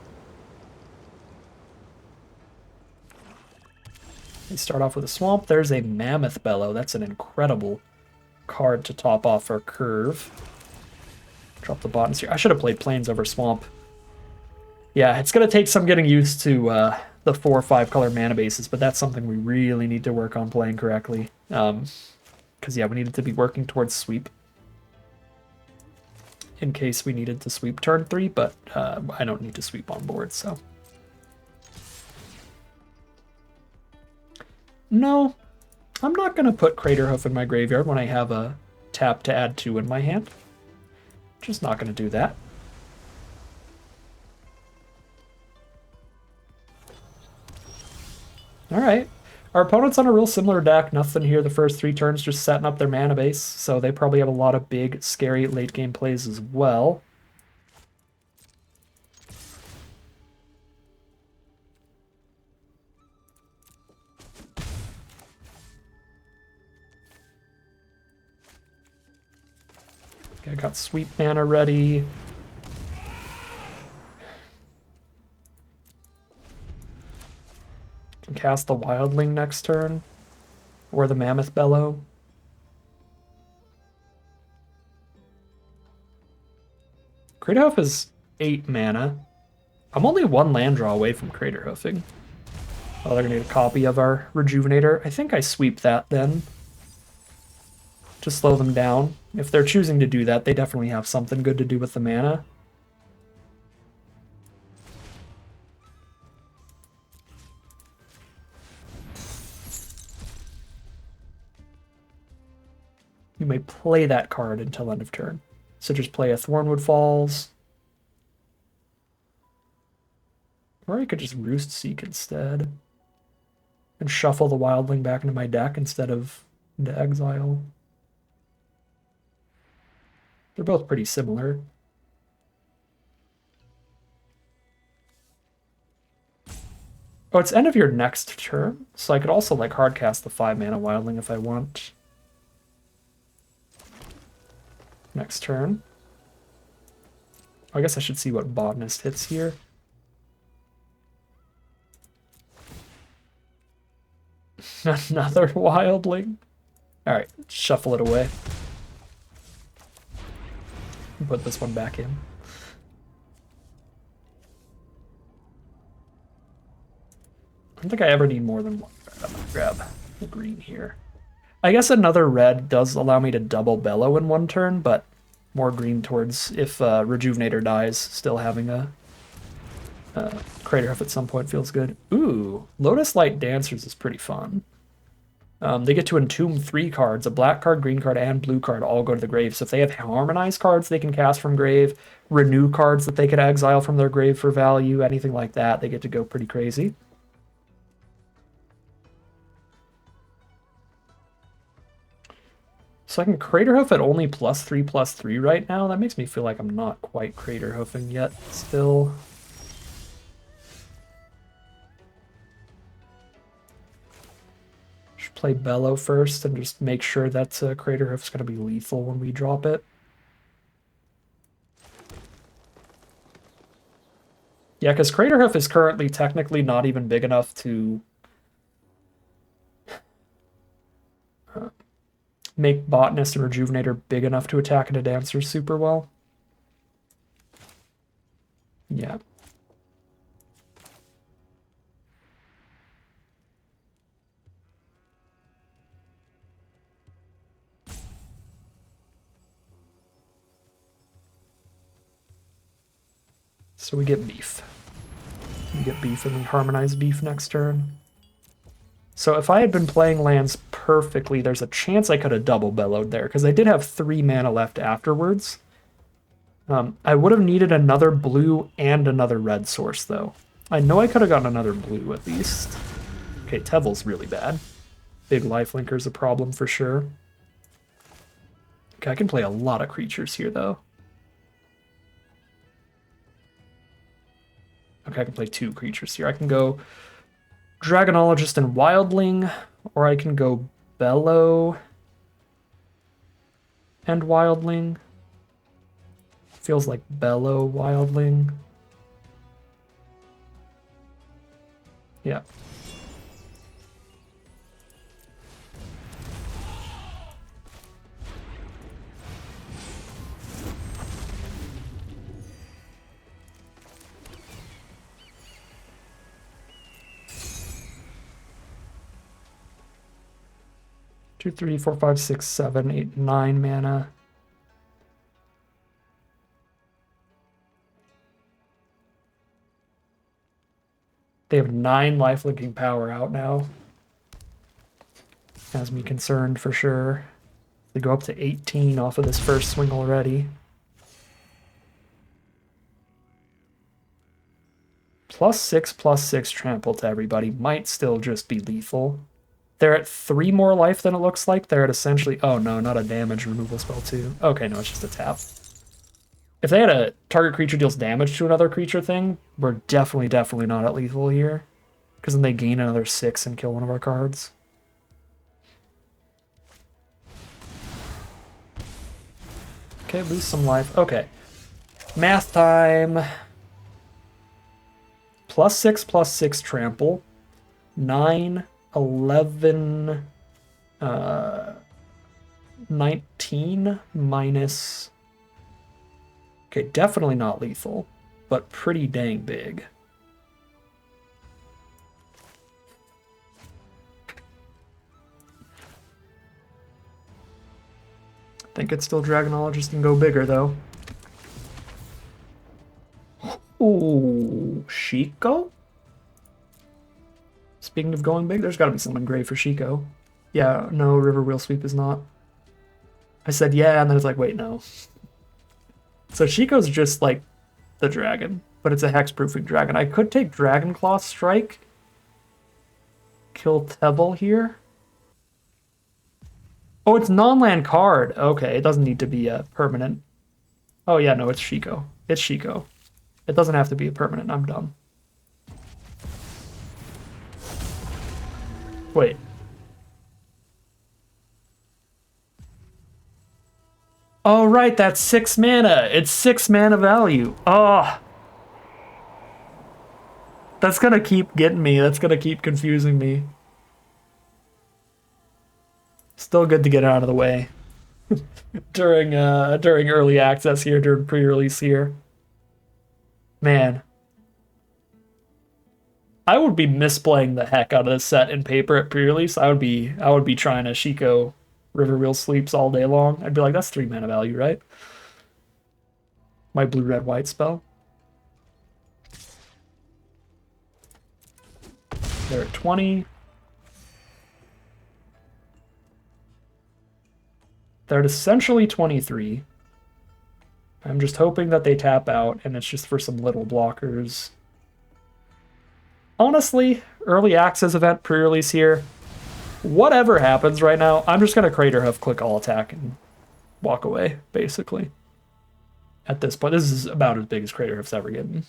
We start off with a swamp. There's a Mammoth Bellow. That's an incredible card to top off our curve. Drop the bottoms here. I should have played Plains over Swamp. Yeah, it's going to take some getting used to the 4 or 5 color mana bases, but that's something we really need to work on playing correctly. Because, yeah, we needed to be working towards sweep in case we needed to sweep turn 3, but I don't need to sweep on board, so. No, I'm not going to put CRATERHOOF in my graveyard when I have a tap to add 2 in my hand. Just not going to do that. Alright, our opponent's on a real similar deck. Nothing here the first 3 turns, just setting up their mana base, so they probably have a lot of big, scary late game plays as well. Okay, I got sweep mana ready. Can cast the Wildling next turn, or the Mammoth Bellow. CRATERHOOF is 8 mana. I'm only 1 land draw away from CRATERHOOFing. Oh, they're gonna need a copy of our Rejuvenator. I think I sweep that then, to slow them down. If they're choosing to do that, they definitely have something good to do with the mana. You may play that card until end of turn. So just play a Thornwood Falls. Or you could just Roost Seek instead. And shuffle the Wildling back into my deck instead of into exile. They're both pretty similar. Oh, it's end of your next turn, so I could also like hardcast the 5 mana Wildling if I want. Next turn. I guess I should see what Botanist hits here. Another Wildling. Alright, shuffle it away. Put this one back in. I don't think I ever need more than one. I'm gonna grab the green here. I guess another red does allow me to double Bellow in 1 turn, but more green towards if Rejuvenator dies, still having a CRATERHOOF at some point feels good. Ooh, Lotus Light Dancers is pretty fun. They get to entomb 3 cards. A black card, green card, and blue card all go to the grave. So if they have Harmonize cards they can cast from grave, Renew cards that they could exile from their grave for value, anything like that, they get to go pretty crazy. So I can CRATERHOOF at only +3/+3 right now. That makes me feel like I'm not quite CRATERHOOFing yet still. Should play Bellow first and just make sure that CRATERHOOF's going to be lethal when we drop it. Yeah, because CRATERHOOF is currently technically not even big enough to make Botanist and Rejuvenator big enough to attack into Dancers super well. Yeah. So we get beef. We get beef and we harmonize beef next turn. So if I had been playing lands perfectly, there's a chance I could have double bellowed there, because I did have 3 mana left afterwards. I would have needed another blue and another red source, though. I know I could have gotten another blue at least. Okay, Tevil's really bad. Big lifelinker's a problem for sure. Okay, I can play a lot of creatures here, though. Okay, I can play 2 creatures here. I can go Dragonologist and Wildling, or I can go Bellow and Wildling. Feels like Bellow Wildling. Yeah. Two, 3, 4, 5, 6, 7, 8, 9 mana. They have 9 lifelinking power out now. Has me concerned for sure. They go up to 18 off of this first swing already. +6/+6 trample to everybody might still just be lethal. They're at 3 more life than it looks like. They're at essentially... Oh, no, not a damage removal spell, too. Okay, no, it's just a tap. If they had a target creature deals damage to another creature thing, we're definitely not at lethal here. Because then they gain another 6 and kill one of our cards. Okay, lose some life. Okay. Math time. +6/+6 trample. 9, 11, 19 minus... Okay, definitely not lethal, but pretty dang big. I think it's still Dragonologist and go bigger, though. Ooh, Shiko? Speaking of going big, there's got to be something great for Shiko. Yeah, no, River Wheel Sweep is not. I said yeah, and then it's like, wait, no. So Shiko's just like the dragon, but it's a hexproofing dragon. I could take Dragonclaw Strike, kill Tevil here. Oh, it's non-land card. Okay, it doesn't need to be a permanent. Oh yeah, no, it's Shiko. It's Shiko. It doesn't have to be a permanent. I'm dumb. Wait. Oh, right, that's 6 mana. It's 6 mana value. Oh. That's gonna keep getting me. That's gonna keep confusing me. Still good to get out of the way. during early access here, during pre-release here. Man. I would be misplaying the heck out of this set in paper at pre-release. I would be trying to Shiko River Wheel Sleeps all day long. I'd be like, that's 3 mana value, right? My blue, red, white spell. They're at 20. They're at essentially 23. I'm just hoping that they tap out and it's just for some little blockers. Honestly, early access event pre-release here. Whatever happens right now, I'm just going to CRATERHOOF, click all attack, and walk away, basically. At this point, this is about as big as CRATERHOOF's ever getting.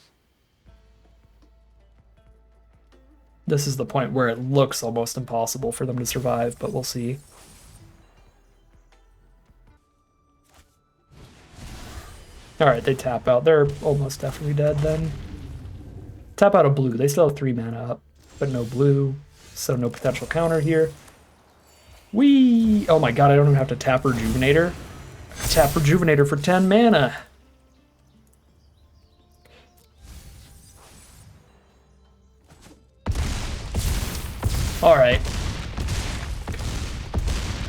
This is the point where it looks almost impossible for them to survive, but we'll see. Alright, they tap out. They're almost definitely dead then. Tap out a blue. They still have 3 mana up, but no blue, so no potential counter here. Whee! Oh my god, I don't even have to tap Rejuvenator. Tap Rejuvenator for 10 mana. Alright.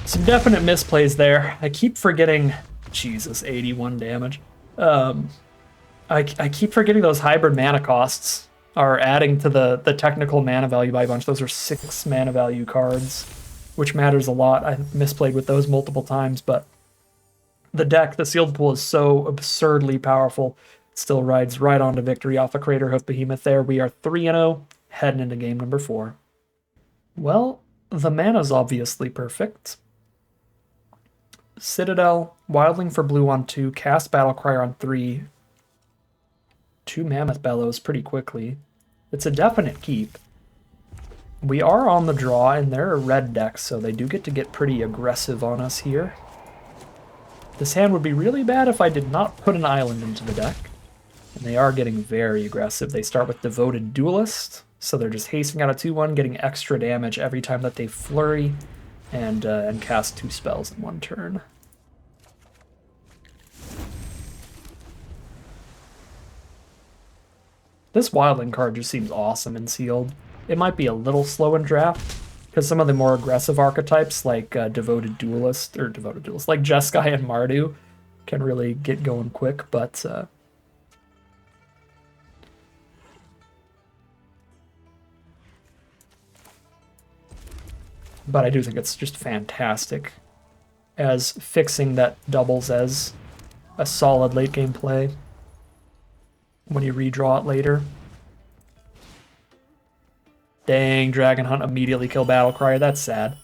Some definite misplays there. I keep forgetting... Jesus, 81 damage. I keep forgetting those hybrid mana costs are adding to the technical mana value by a bunch. Those are 6 mana value cards, which matters a lot. I misplayed with those multiple times, but the deck, the sealed pool, is so absurdly powerful. It still rides right on to victory off a CRATERHOOF Behemoth there. We are 3-0, heading into game number 4. Well, the mana's obviously perfect. Citadel, Wildling for blue on 2, cast Battlecry on 3, 2 Mammoth Bellows pretty quickly. It's a definite keep. We are on the draw, and they're a red deck, so they do get pretty aggressive on us here. This hand would be really bad if I did not put an island into the deck. And they are getting very aggressive. They start with Devoted Duelist, so they're just hasting out a 2-1, getting extra damage every time that they flurry and cast 2 spells in 1 turn. This Wildling card just seems awesome in sealed. It might be a little slow in draft, because some of the more aggressive archetypes like Devoted Duelist, like Jeskai and Mardu, can really get going quick, but I do think it's just fantastic as fixing that doubles as a solid late game play when you redraw it later. Dang, Dragon Hunt immediately kill Battlecry. That's sad.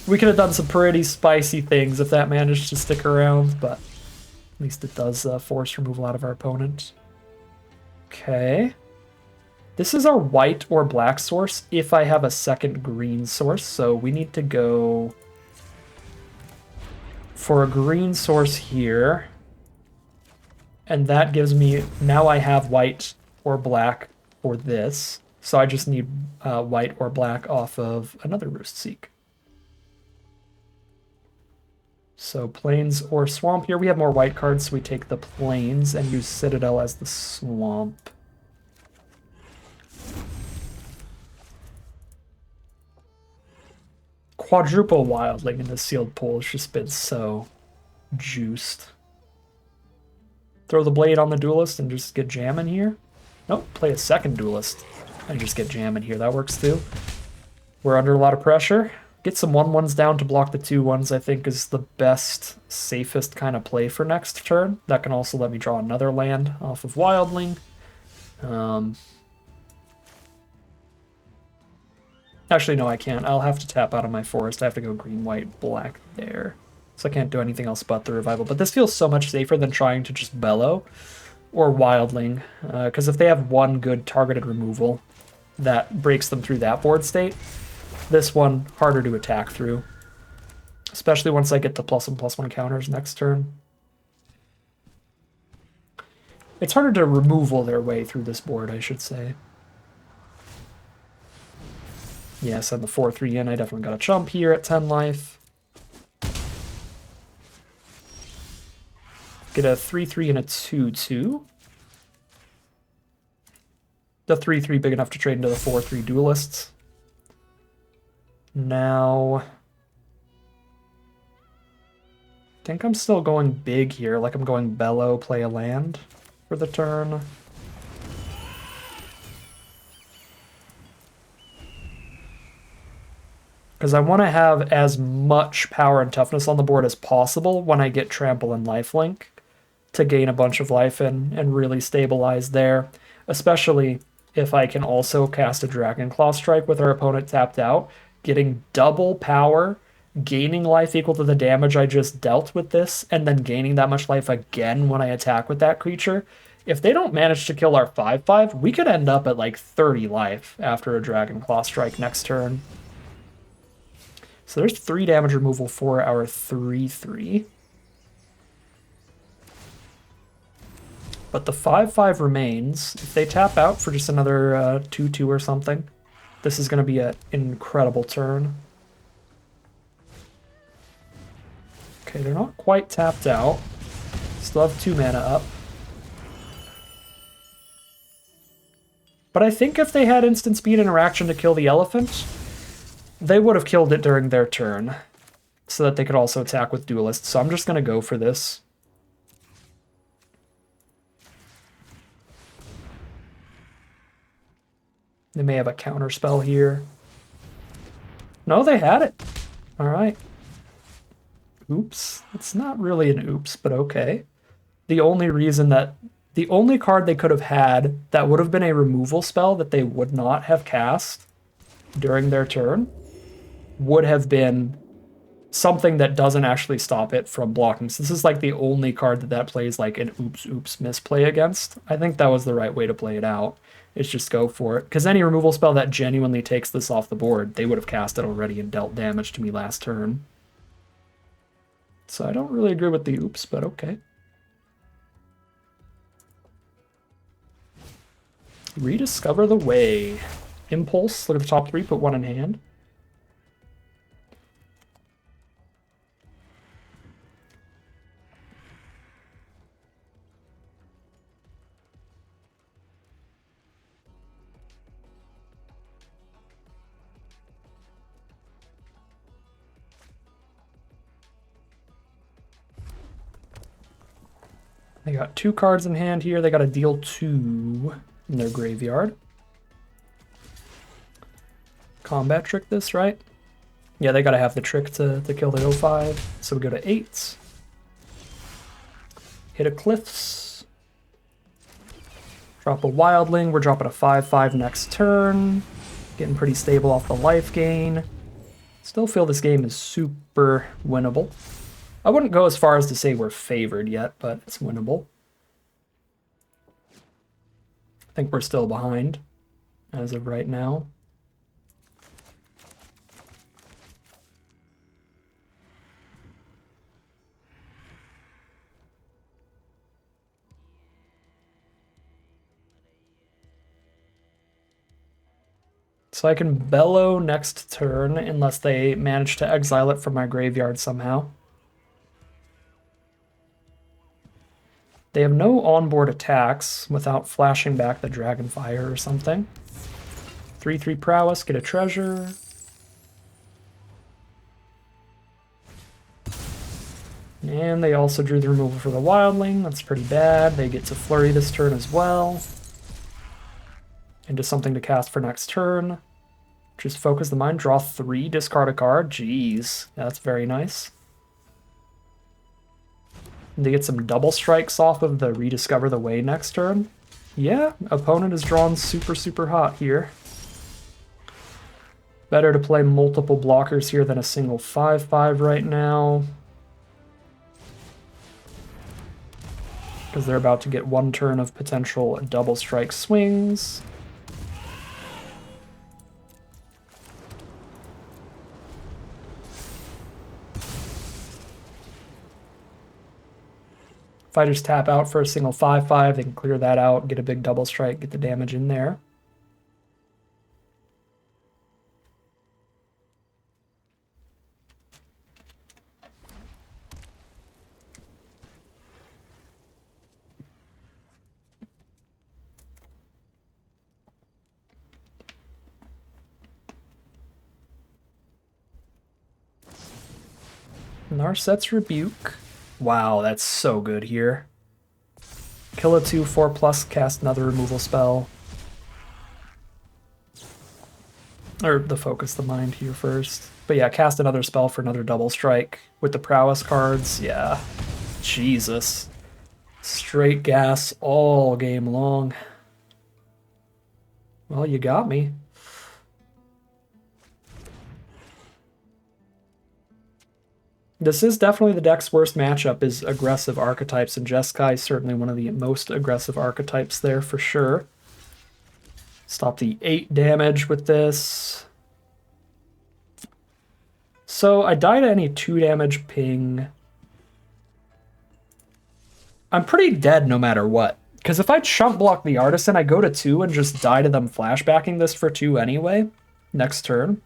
We could have done some pretty spicy things if that managed to stick around, but at least it does force removal out of our opponent. Okay. This is our white or black source if I have a second green source, so we need to go for a green source here. And that gives me, now I have white or black for this. So I just need white or black off of another Roostseek. So Plains or Swamp here. We have more white cards, so we take the Plains and use Citadel as the Swamp. Quadruple Wildling in the sealed pool has just been so juiced. Throw the Blade on the Duelist and just get jamming here. Nope, play a second Duelist and just get jamming here. That works too. We're under a lot of pressure. Get some 1/1s down to block the 2/1s, I think, is the best, safest kind of play for next turn. That can also let me draw another land off of Wildling. Actually, no, I can't. I'll have to tap out of my forest. I have to go green, white, black there. So I can't do anything else but the Revival. But this feels so much safer than trying to just Bellow or Wildling. Because if they have one good targeted removal that breaks them through that board state, this one harder to attack through. Especially once I get the +1/+1 counters next turn. It's harder to removal their way through this board, I should say. Yeah, send the 4/3 in. I definitely got a chump here at 10 life. Get a 3/3 and a 2/2. The 3/3 big enough to trade into the 4/3 Duelists. Now, I think I'm still going big here, like I'm going Bellow, play a land for the turn. Because I want to have as much power and toughness on the board as possible when I get Trample and Lifelink to gain a bunch of life and really stabilize there, especially if I can also cast a Dragonclaw Strike with our opponent tapped out, getting double power, gaining life equal to the damage I just dealt with this, and then gaining that much life again when I attack with that creature. If they don't manage to kill our 5/5, we could end up at like 30 life after a Dragonclaw Strike next turn. So there's 3 damage removal for our 3/3. But the 5/5 remains. If they tap out for just another 2/2 or something, this is going to be an incredible turn. Okay, they're not quite tapped out. Still have 2 mana up. But I think if they had instant speed interaction to kill the elephant, they would have killed it during their turn, so that they could also attack with Duelist. So I'm just going to go for this. They may have a counter spell here. No, they had it. All right. Oops. It's not really an oops, but okay. The only card they could have had that would have been a removal spell that they would not have cast during their turn would have been something that doesn't actually stop it from blocking. So this is like the only card that plays like an oops misplay against. I think that was the right way to play it out. Is just go for it. Because any removal spell that genuinely takes this off the board, they would have cast it already and dealt damage to me last turn. So I don't really agree with the oops, but okay. Rediscover the Way. Impulse, look at the top 3, put 1 in hand. They got 2 cards in hand here. They got to deal 2 in their graveyard. Combat trick this, right? Yeah, they got to have the trick to kill the 0/5. So we go to 8. Hit a Cliffs. Drop a Wildling. We're dropping a 5/5 next turn. Getting pretty stable off the life gain. Still feel this game is super winnable. I wouldn't go as far as to say we're favored yet, but it's winnable. I think we're still behind as of right now. So I can Bellow next turn unless they manage to exile it from my graveyard somehow. They have no onboard attacks without flashing back the Dragonfire or something. 3/3 prowess, get a treasure. And they also drew the removal for the Wildling. That's pretty bad. They get to flurry this turn as well. Into something to cast for next turn. Just focus the mind, draw 3, discard a card. Jeez, that's very nice. They get some double strikes off of the Rediscover the Way next turn. Yeah, opponent is drawn super hot here. Better to play multiple blockers here than a single 5/5 right now. Because they're about to get 1 turn of potential double strike swings. If I just tap out for a single 5/5, they can clear that out, get a big double strike, get the damage in there. Narset's Rebuke. Wow, that's so good here. Kill a 2/4+, cast another removal spell. Or the Focus the Mind here first. But yeah, cast another spell for another double strike with the Prowess cards. Yeah. Jesus. Straight gas all game long. Well, you got me. This is definitely the deck's worst matchup, is aggressive archetypes, and Jeskai is certainly one of the most aggressive archetypes there for sure. Stop the 8 damage with this. So I die to any 2 damage ping. I'm pretty dead no matter what, Because if I chump block the Artisan, I go to 2 and just die to them flashbacking this for 2 anyway, next turn.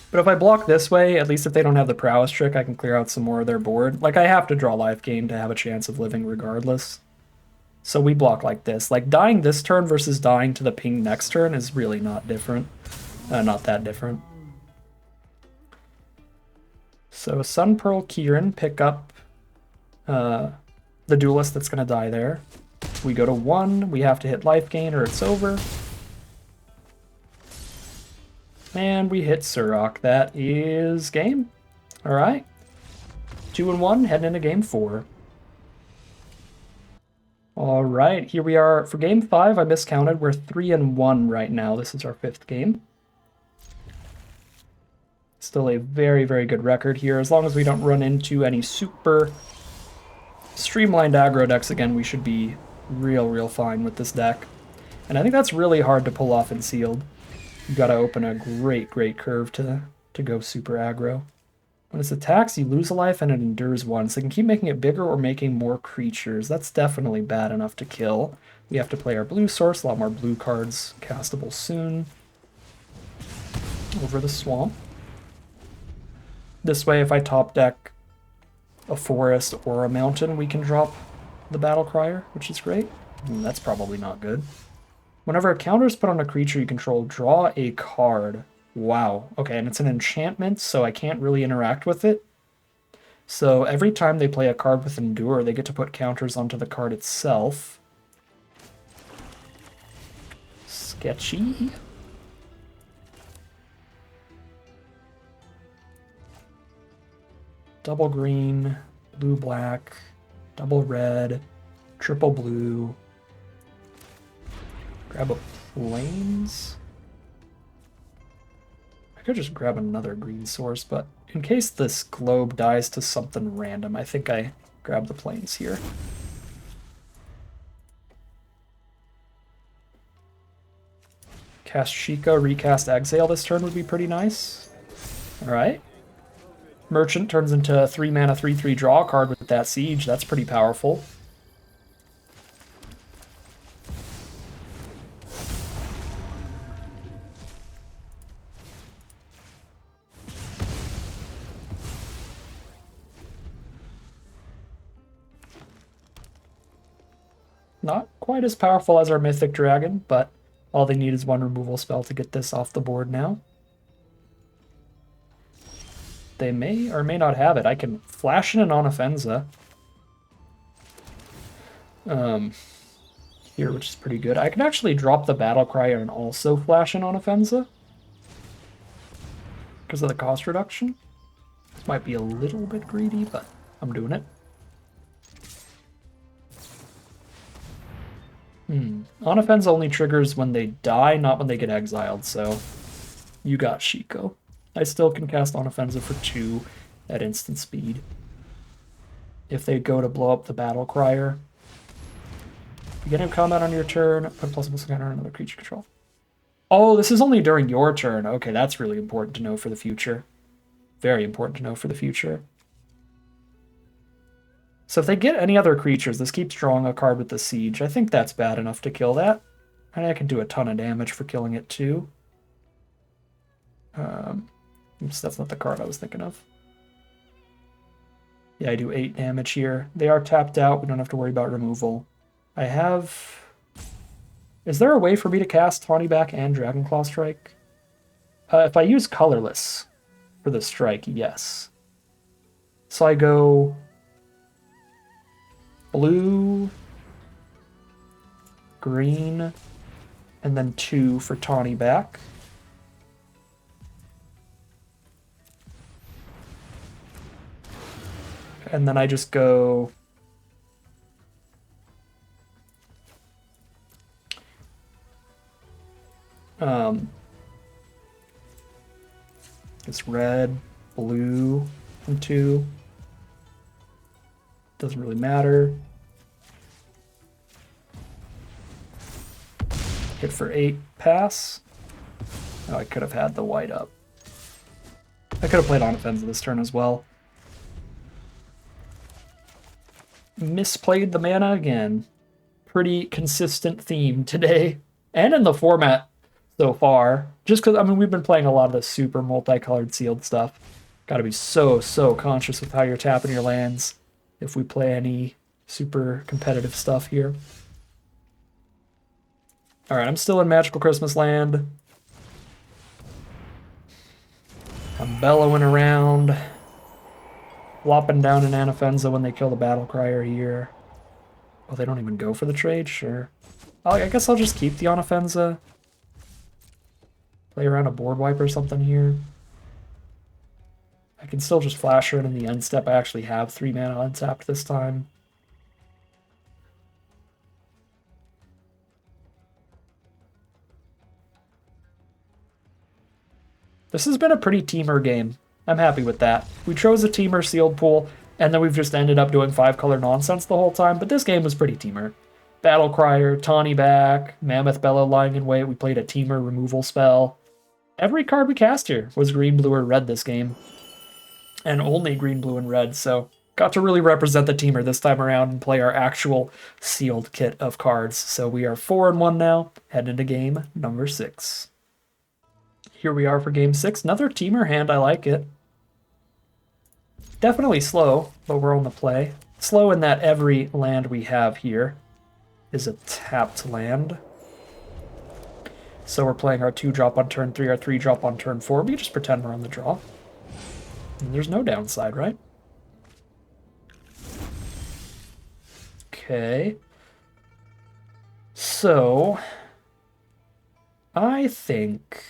But if I block this way, at least if they don't have the Prowess trick, I can clear out some more of their board. Like, I have to draw life gain to have a chance of living regardless. So we block like this. Like, dying this turn versus dying to the ping next turn is really not different. Not that different. So Sun Pearl Kieran, pick up the Duelist that's going to die there. We go to 1, we have to hit life gain or it's over. And we hit Surok. That is game. Alright. 2-1, heading into game 4. Alright, here we are for game 5. I miscounted. We're 3-1 right now. This is our 5th game. Still a very, very good record here. As long as we don't run into any super streamlined aggro decks again, we should be real fine with this deck. And I think that's really hard to pull off in sealed. You gotta open a great curve to go super aggro. When it attacks, you lose a life and it endures 1. So you can keep making it bigger or making more creatures. That's definitely bad enough to kill. We have to play our blue source, a lot more blue cards castable soon. Over the swamp. This way, if I top deck a forest or a mountain, we can drop the Battle Crier, which is great. That's probably not good. Whenever a counter is put on a creature you control, draw a card. Wow. Okay, and it's an enchantment, so I can't really interact with it. So every time they play a card with Endure, they get to put counters onto the card itself. Sketchy. Double green, blue black, double red, triple blue. Grab a plains. I could just grab another green source, but in case this globe dies to something random, I think I grab the plains here. Cast Sheikah, recast Exile this turn would be pretty nice. Alright. Merchant turns into a 3-mana 3/3 draw card with that Siege. That's pretty powerful. Not quite as powerful as our Mythic Dragon, but all they need is 1 removal spell to get this off the board now. They may or may not have it. I can flash in an Onofenza. Here, which is pretty good. I can actually drop the Battle Crier and also flash in Onofenza. Because of the cost reduction. This might be a little bit greedy, but I'm doing it. Onofenza only triggers when they die, not when they get exiled, so you got Sheikah. I still can cast Onofenza for 2 at instant speed. If they go to blow up the Battle Crier. Beginning of combat on your turn, put +1 counter on another creature control. Oh, this is only during your turn. Okay, that's really important to know for the future. Very important to know for the future. So if they get any other creatures, this keeps drawing a card with the Siege. I think that's bad enough to kill that. And I can do a ton of damage for killing it too. Oops, that's not the card I was thinking of. Yeah, I do 8 damage here. They are tapped out. We don't have to worry about removal. I have... Is there a way for me to cast Tawny Back and Dragonclaw Strike? If I use colorless for the strike, yes. So I go... blue, green, and then 2 for Tawny Back. And then I just go... it's red, blue, and 2. Doesn't really matter. Hit for 8, pass. Oh, I could have had the white up. I could have played Onofenza this turn as well. Misplayed the mana again. pretty consistent theme today, and in the format so far. Just because, I mean, we've been playing a lot of the super multicolored sealed stuff. Got to be so conscious with how you're tapping your lands if we play any super competitive stuff here. All right, I'm still in Magical Christmas Land. I'm bellowing around, flopping down an Anafenza when they kill the Battle Crier here. Oh, they don't even go for the trade? Sure. I guess I'll just keep the Anafenza. Play around a board wipe or something here. I can still just flash her in the end step. I actually have 3 mana untapped this time. This has been a pretty teamer game. I'm happy with that. We chose a teamer sealed pool, and then we've just ended up doing 5-color nonsense the whole time, but this game was pretty teamer. Battle Crier, Tawny back, Mammoth Bellow lying in wait. We played a teamer removal spell. Every card we cast here was green, blue, or red this game. And only green, blue, and red, so got to really represent the teamer this time around and play our actual sealed kit of cards. So we are 4-1 now, heading into game number 6. Here we are for game 6. Another teamer hand, I like it. Definitely slow, but we're on the play. Slow in that every land we have here is a tapped land. So we're playing our 2-drop on turn 3, our 3-drop on turn 4. We just pretend we're on the draw. And there's no downside, right? Okay. So I think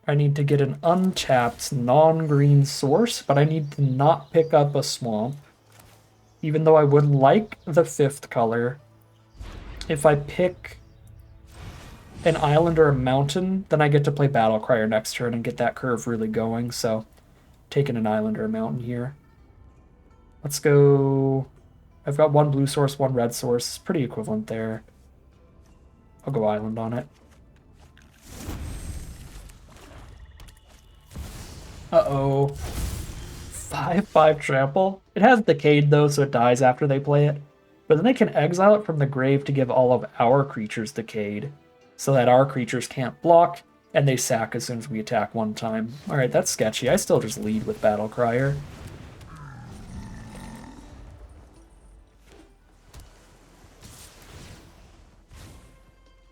I need to get an untapped non-green source, but I need to not pick up a swamp. Even though I would like the 5th color. If I pick an island or a mountain, then I get to play Battle Crier next turn and get that curve really going, so taking an island or a mountain here. Let's go... I've got 1 blue source, 1 red source. Pretty equivalent there. I'll go island on it. Uh-oh. 5/5 trample. It has Decayed, though, so it dies after they play it. But then they can exile it from the grave to give all of our creatures Decayed, so that our creatures can't block, and they sack as soon as we attack one time. Alright, that's sketchy. I still just lead with Battle Crier.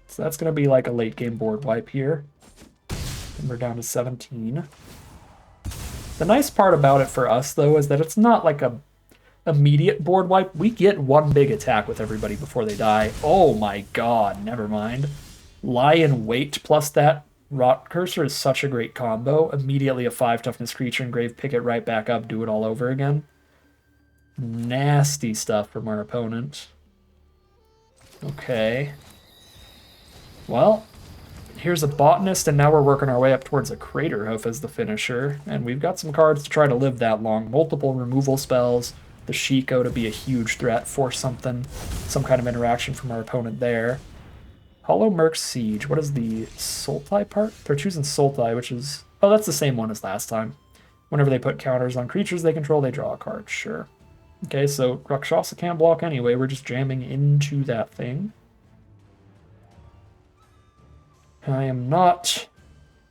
So that's going to be like a late game board wipe here. And we're down to 17. The nice part about it for us, though, is that it's not like a immediate board wipe. We get 1 big attack with everybody before they die. Oh my god, never mind. Lie in wait plus that Rot Cursor is such a great combo. Immediately a 5 toughness creature and grave, pick it right back up, do it all over again. Nasty stuff from our opponent. Okay. Well, here's a Botanist, and now we're working our way up towards a CRATERHOOF as the finisher. And we've got some cards to try to live that long. Multiple removal spells. The Shiko to be a huge threat, force something, some kind of interaction from our opponent there. Hollow Merc Siege. What is the Sultai part? They're choosing Sultai, which is... Oh, that's the same one as last time. Whenever they put counters on creatures they control, they draw a card. Sure. Okay, so Rakshasa can't block anyway. We're just jamming into that thing. I am not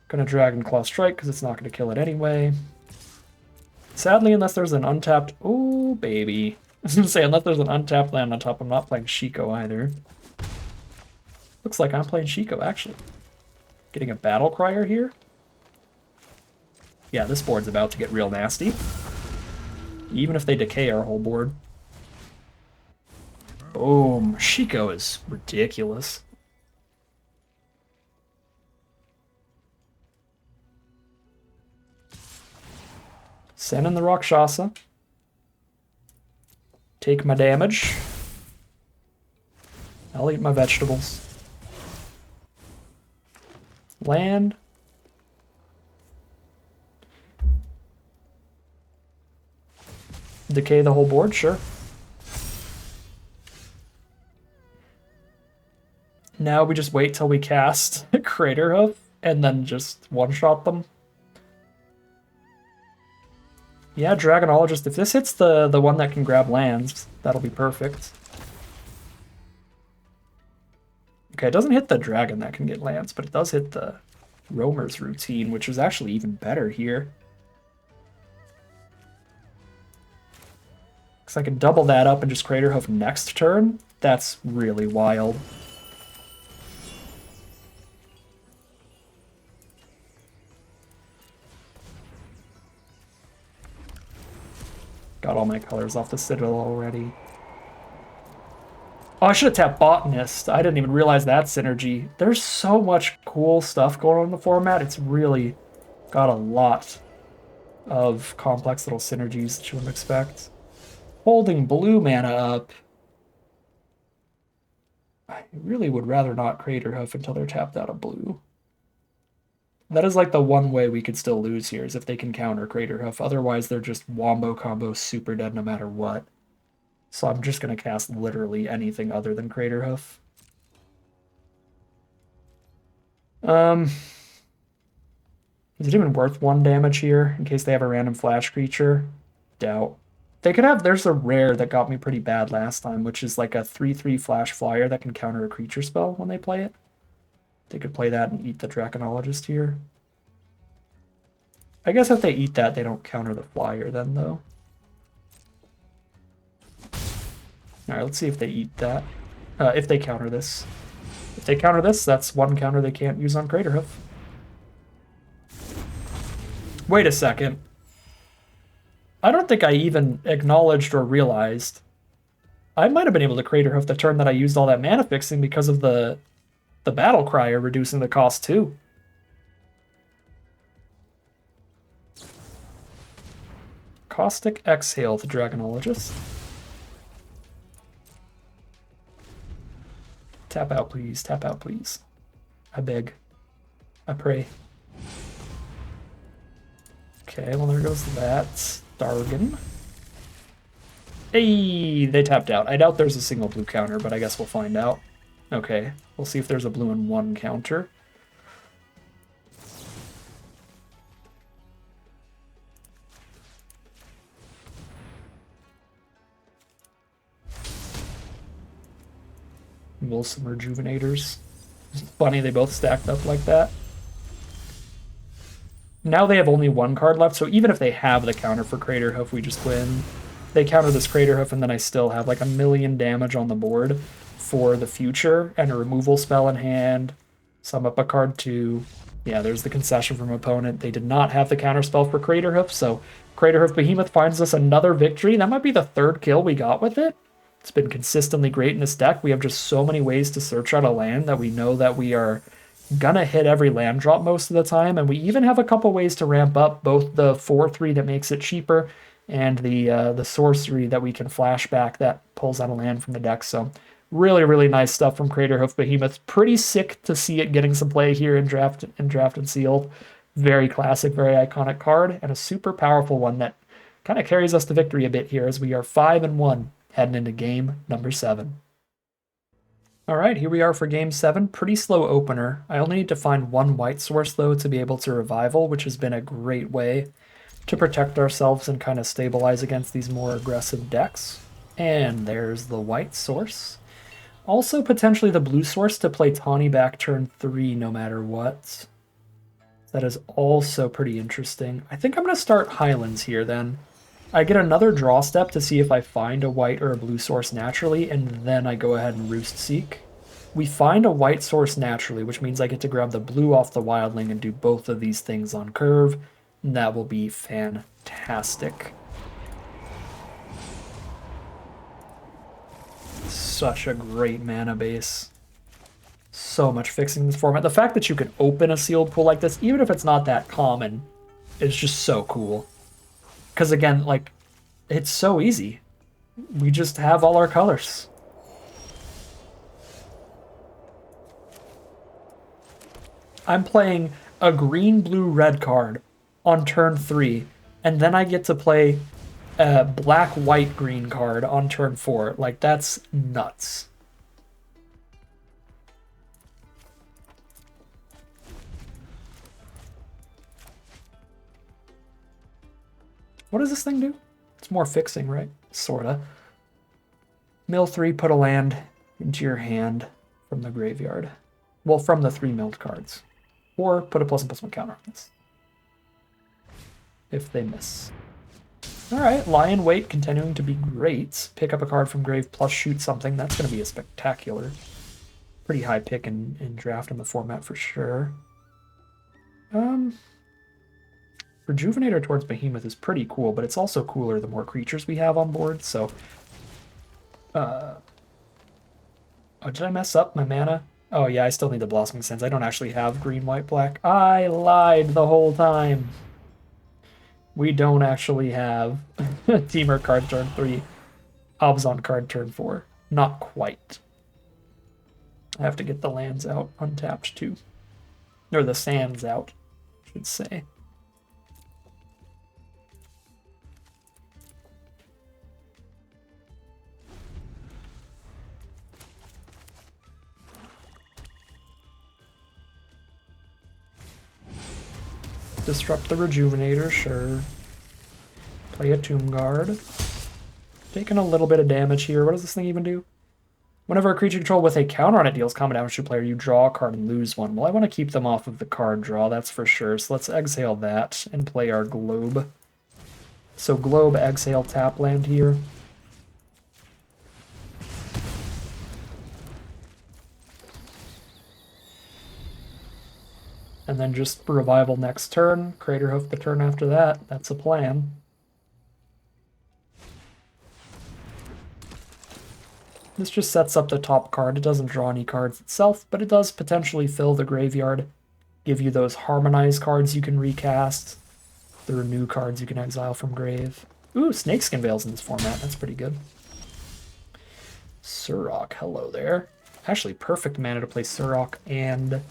going to Dragon Claw Strike because it's not going to kill it anyway. Sadly, unless there's an untapped... Oh, baby. I was going to say, unless there's an untapped land on top, I'm not playing Shiko either. Looks like I'm playing Shiko, actually. Getting a Battle Crier here. Yeah, this board's about to get real nasty. Even if they decay our whole board. Boom. Shiko is ridiculous. Send in the Rakshasa. Take my damage. I'll eat my vegetables. Land. Decay the whole board, sure. Now we just wait till we cast CRATERHOOF and then just one-shot them. Yeah, Dragonologist. If this hits the one that can grab lands, that'll be perfect. Okay, it doesn't hit the dragon that can get lands, but it does hit the roamer's routine, which is actually even better here. Because I can double that up and just CRATERHOOF next turn. That's really wild. Got all my colors off the Citadel already. Oh, I should have tapped Botanist. I didn't even realize that synergy. There's so much cool stuff going on in the format. It's really got a lot of complex little synergies that you wouldn't expect. Holding blue mana up. I really would rather not CRATERHOOF until they're tapped out of blue. That is like the one way we could still lose here, is if they can counter CRATERHOOF. Otherwise, they're just wombo combo super dead no matter what. So I'm just going to cast literally anything other than CRATERHOOF. Is it even worth 1 damage here in case they have a random flash creature? Doubt. They could have, there's a rare that got me pretty bad last time, which is like a 3/3 flash flyer that can counter a creature spell when they play it. They could play that and eat the Draconologist here. I guess if they eat that, they don't counter the flyer then, though. Alright, let's see if they eat that. If they counter this. If they counter this, that's 1 counter they can't use on CRATERHOOF. Wait a second. I don't think I even acknowledged or realized. I might have been able to CRATERHOOF the turn that I used all that mana fixing because of the Battle Crier reducing the cost too. Caustic Exhale to Dragonologist. Tap out, please. Tap out, please. I beg. I pray. Okay, well, there goes that. Dargan. Hey, they tapped out. I doubt there's a single blue counter, but I guess we'll find out. Okay, we'll see if there's a blue and 1 counter. Wilson Rejuvenators. Funny they both stacked up like that. Now they have only 1 card left, so even if they have the counter for CRATERHOOF, we just win. They counter this CRATERHOOF, and then I still have like 1,000,000 damage on the board for the future, and a removal spell in hand. Sum up a card too. Yeah, there's the concession from opponent. They did not have the counter spell for CRATERHOOF, so CRATERHOOF Behemoth finds us another victory. That might be the 3rd kill we got with it. It's been consistently great in this deck. We have just so many ways to search out a land that we know that we are gonna hit every land drop most of the time, and we even have a couple ways to ramp up both the 4/3 that makes it cheaper and the sorcery that we can flash back that pulls out a land from the deck. So really, really nice stuff from CRATERHOOF Behemoth. Pretty sick to see it getting some play here in Draft and Sealed. Very classic, very iconic card, and a super powerful one that kind of carries us to victory a bit here as we are 5-1 heading into game number 7. All right, here we are for game 7. Pretty slow opener. I only need to find 1 white source, though, to be able to revival, which has been a great way to protect ourselves and kind of stabilize against these more aggressive decks. And there's the white source. Also, potentially the blue source to play Tawny back turn 3 no matter what. That is also pretty interesting. I think I'm going to start Highlands here, then. I get another draw step to see if I find a white or a blue source naturally, and then I go ahead and Roost Seek. We find a white source naturally, which means I get to grab the blue off the wildling and do both of these things on curve. And that will be fantastic. Such a great mana base. So much fixing this format. The fact that you can open a sealed pool like this, even if it's not that common, is just so cool. Because again, like, it's so easy. We just have all our colors. I'm playing a green, blue, red card on turn 3, and then I get to play a black, white, green card on turn 4. Like, that's nuts. What does this thing do? It's more fixing, right? Sorta. Mill 3, put a land into your hand from the graveyard. Well, from the 3 milled cards. Or put a +1/+1 counter on this. If they miss. Alright, Lion Weight continuing to be great. Pick up a card from grave plus shoot something. That's going to be a spectacular. Pretty high pick in draft in the format for sure. Rejuvenator towards Behemoth is pretty cool, but it's also cooler the more creatures we have on board, so... oh, did I mess up my mana? Oh yeah, I still need the Blossoming Sands. I don't actually have green, white, black. I lied the whole time. We don't actually have Temur card turn 3, Obzon card turn 4. Not quite. I have to get the lands out untapped too. Or the sands out, I should say. Disrupt the Rejuvenator, sure. Play a Tomb Guard. Taking a little bit of damage here. What does this thing even do? Whenever a creature control with a counter on it deals combat damage to a player, you draw a card and lose one. Well, I want to keep them off of the card draw, that's for sure. So let's exhale that and play our Globe. So Globe, exhale, tap land here. And then just Revival next turn, Craterhoof the turn after that. That's a plan. This just sets up the top card. It doesn't draw any cards itself, but it does potentially fill the graveyard, give you those Harmonize cards you can recast, the Renew cards you can exile from grave. Ooh, Snakeskin Veils in this format. That's pretty good. Surrock, hello there. Actually, perfect mana to play Surrock and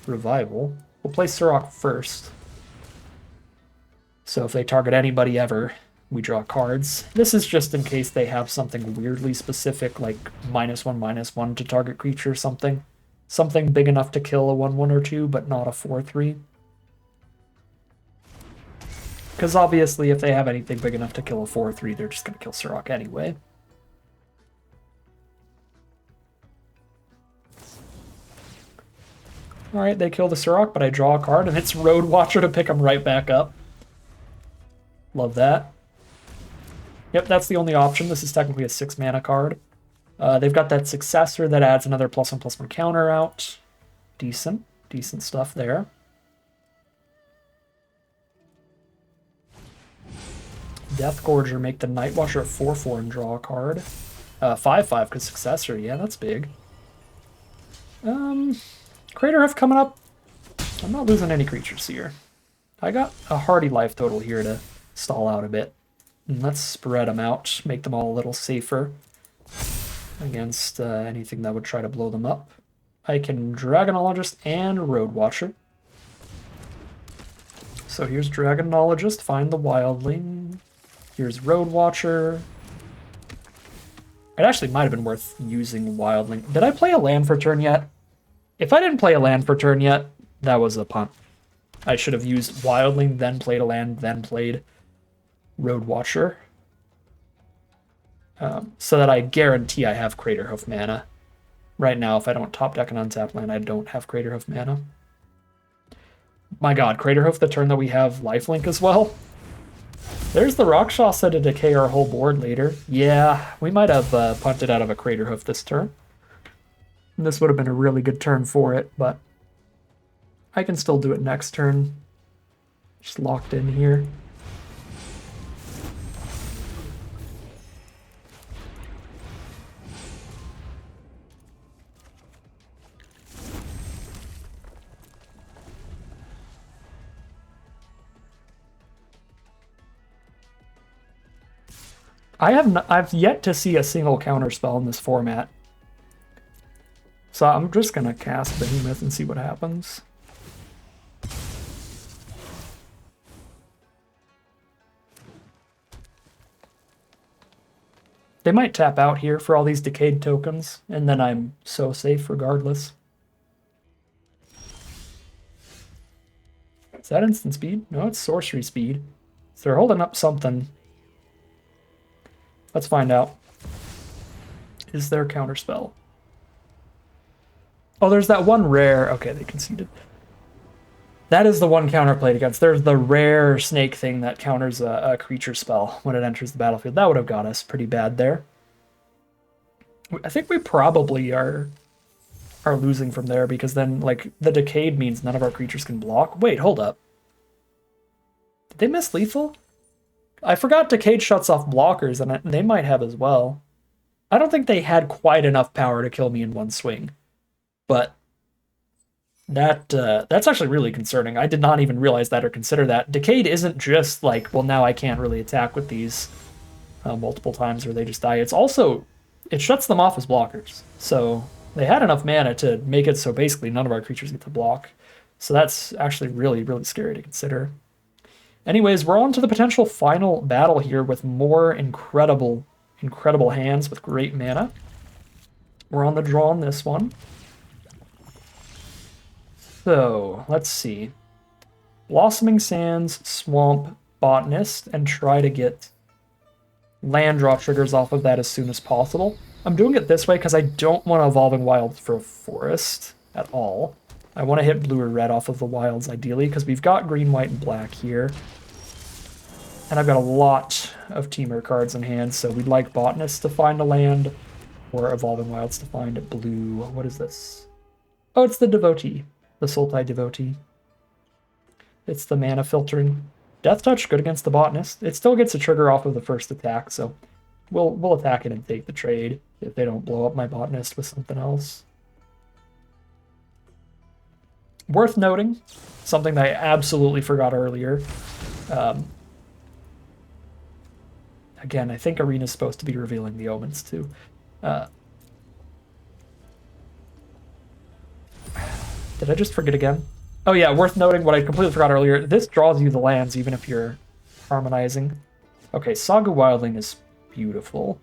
Revival. We'll play Surrock first. So if they target anybody ever, we draw cards. This is just in case they have something weirdly specific, like -1/-1 to target creature or something. Something big enough to kill a 1/1 or 2, but not a 4/3. Because obviously if they have anything big enough to kill a 4/3, they're just going to kill Surrock anyway. Alright, they kill the Surrock, but I draw a card, and it's Road Watcher to pick them right back up. Love that. Yep, that's the only option. This is technically a 6 mana card. They've got that Successor that adds another +1/+1 counter out. Decent. Decent stuff there. Death Gorger, make the Night Watcher at 4/4 and draw a card. 5/5 because Successor, yeah, that's big. Craterhoof coming up. I'm not losing any creatures here. I got a Hardy life total here to stall out a bit. And let's spread them out, make them all a little safer against anything that would try to blow them up. I can Dragonologist and Road Watcher. So here's Dragonologist, find the Wildling. Here's Road Watcher. It actually might have been worth using Wildling. Did I play a land for turn yet? If I didn't play a land for turn yet, that was a punt. I should have used Wildling, then played a land, then played Road Watcher. So that I guarantee I have Craterhoof mana. Right now, if I don't top deck an untapped land, I don't have Craterhoof mana. My god, Craterhoof the turn that we have Lifelink as well. There's the Rockshaw set to decay our whole board later. Yeah, we might have punted out of a Craterhoof this turn. And this would have been a really good turn for it, but I can still do it next turn. Just locked in here. I've yet to see a single counter spell in this format. So I'm just gonna cast Behemoth and see what happens. They might tap out here for all these decayed tokens, and then I'm so safe regardless. Is that instant speed? No, it's sorcery speed. So they're holding up something. Let's find out. Is there counterspell? Oh, there's that one rare. Okay, they conceded. That is the one counter played against. There's the rare snake thing that counters a creature spell when it enters the battlefield. That would have got us pretty bad there. I think we probably are losing from there because then like the decayed means none of our creatures can block. Wait, hold up. Did they miss lethal? I forgot decayed shuts off blockers, and they might have as well. I don't think they had quite enough power to kill me in one swing, but that's actually really concerning. I did not even realize that or consider that. Decayed isn't just like, well, now I can't really attack with these multiple times or they just die. It's also, it shuts them off as blockers. So they had enough mana to make it so basically none of our creatures get to block. So that's actually really, really scary to consider. Anyways, we're on to the potential final battle here with more incredible hands with great mana. We're on the draw on this one. So, let's see. Blossoming Sands, Swamp, Botanist, and try to get land draw triggers off of that as soon as possible. I'm doing it this way because I don't want Evolving Wilds for a forest at all. I want to hit blue or red off of the wilds ideally because we've got green, white, and black here. And I've got a lot of Temur cards in hand, so we'd like Botanist to find a land or Evolving Wilds to find a blue. What is this? Oh, it's the Devotee. The Sultai Devotee. It's the mana filtering. Death Touch, good against the Botanist. It still gets a trigger off of the first attack, so we'll attack it and take the trade if they don't blow up my Botanist with something else. Worth noting, something that I absolutely forgot earlier. Again, I think Arena's supposed to be revealing the omens too. Did I just forget again? Oh yeah, worth noting what I completely forgot earlier. This draws you the lands even if you're harmonizing. Okay, Saga Wildling is beautiful.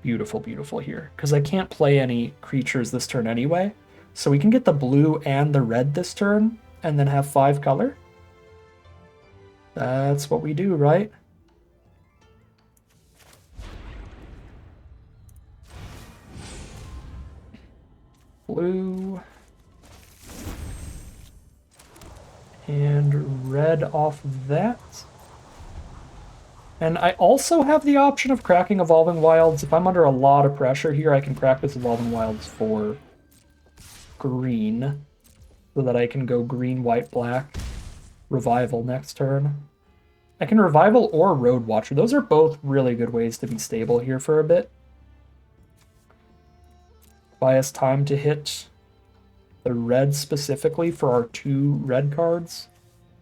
Beautiful, beautiful here. Because I can't play any creatures this turn anyway. So we can get the blue and the red this turn and then have 5 color. That's what we do, right? Blue. And red off of that. And I also have the option of cracking Evolving Wilds. If I'm under a lot of pressure here, I can crack this Evolving Wilds for green. So that I can go green, white, black. Revival next turn. I can Revival or Road Watcher. Those are both really good ways to be stable here for a bit. Buy us time to hit the red specifically for our 2 red cards.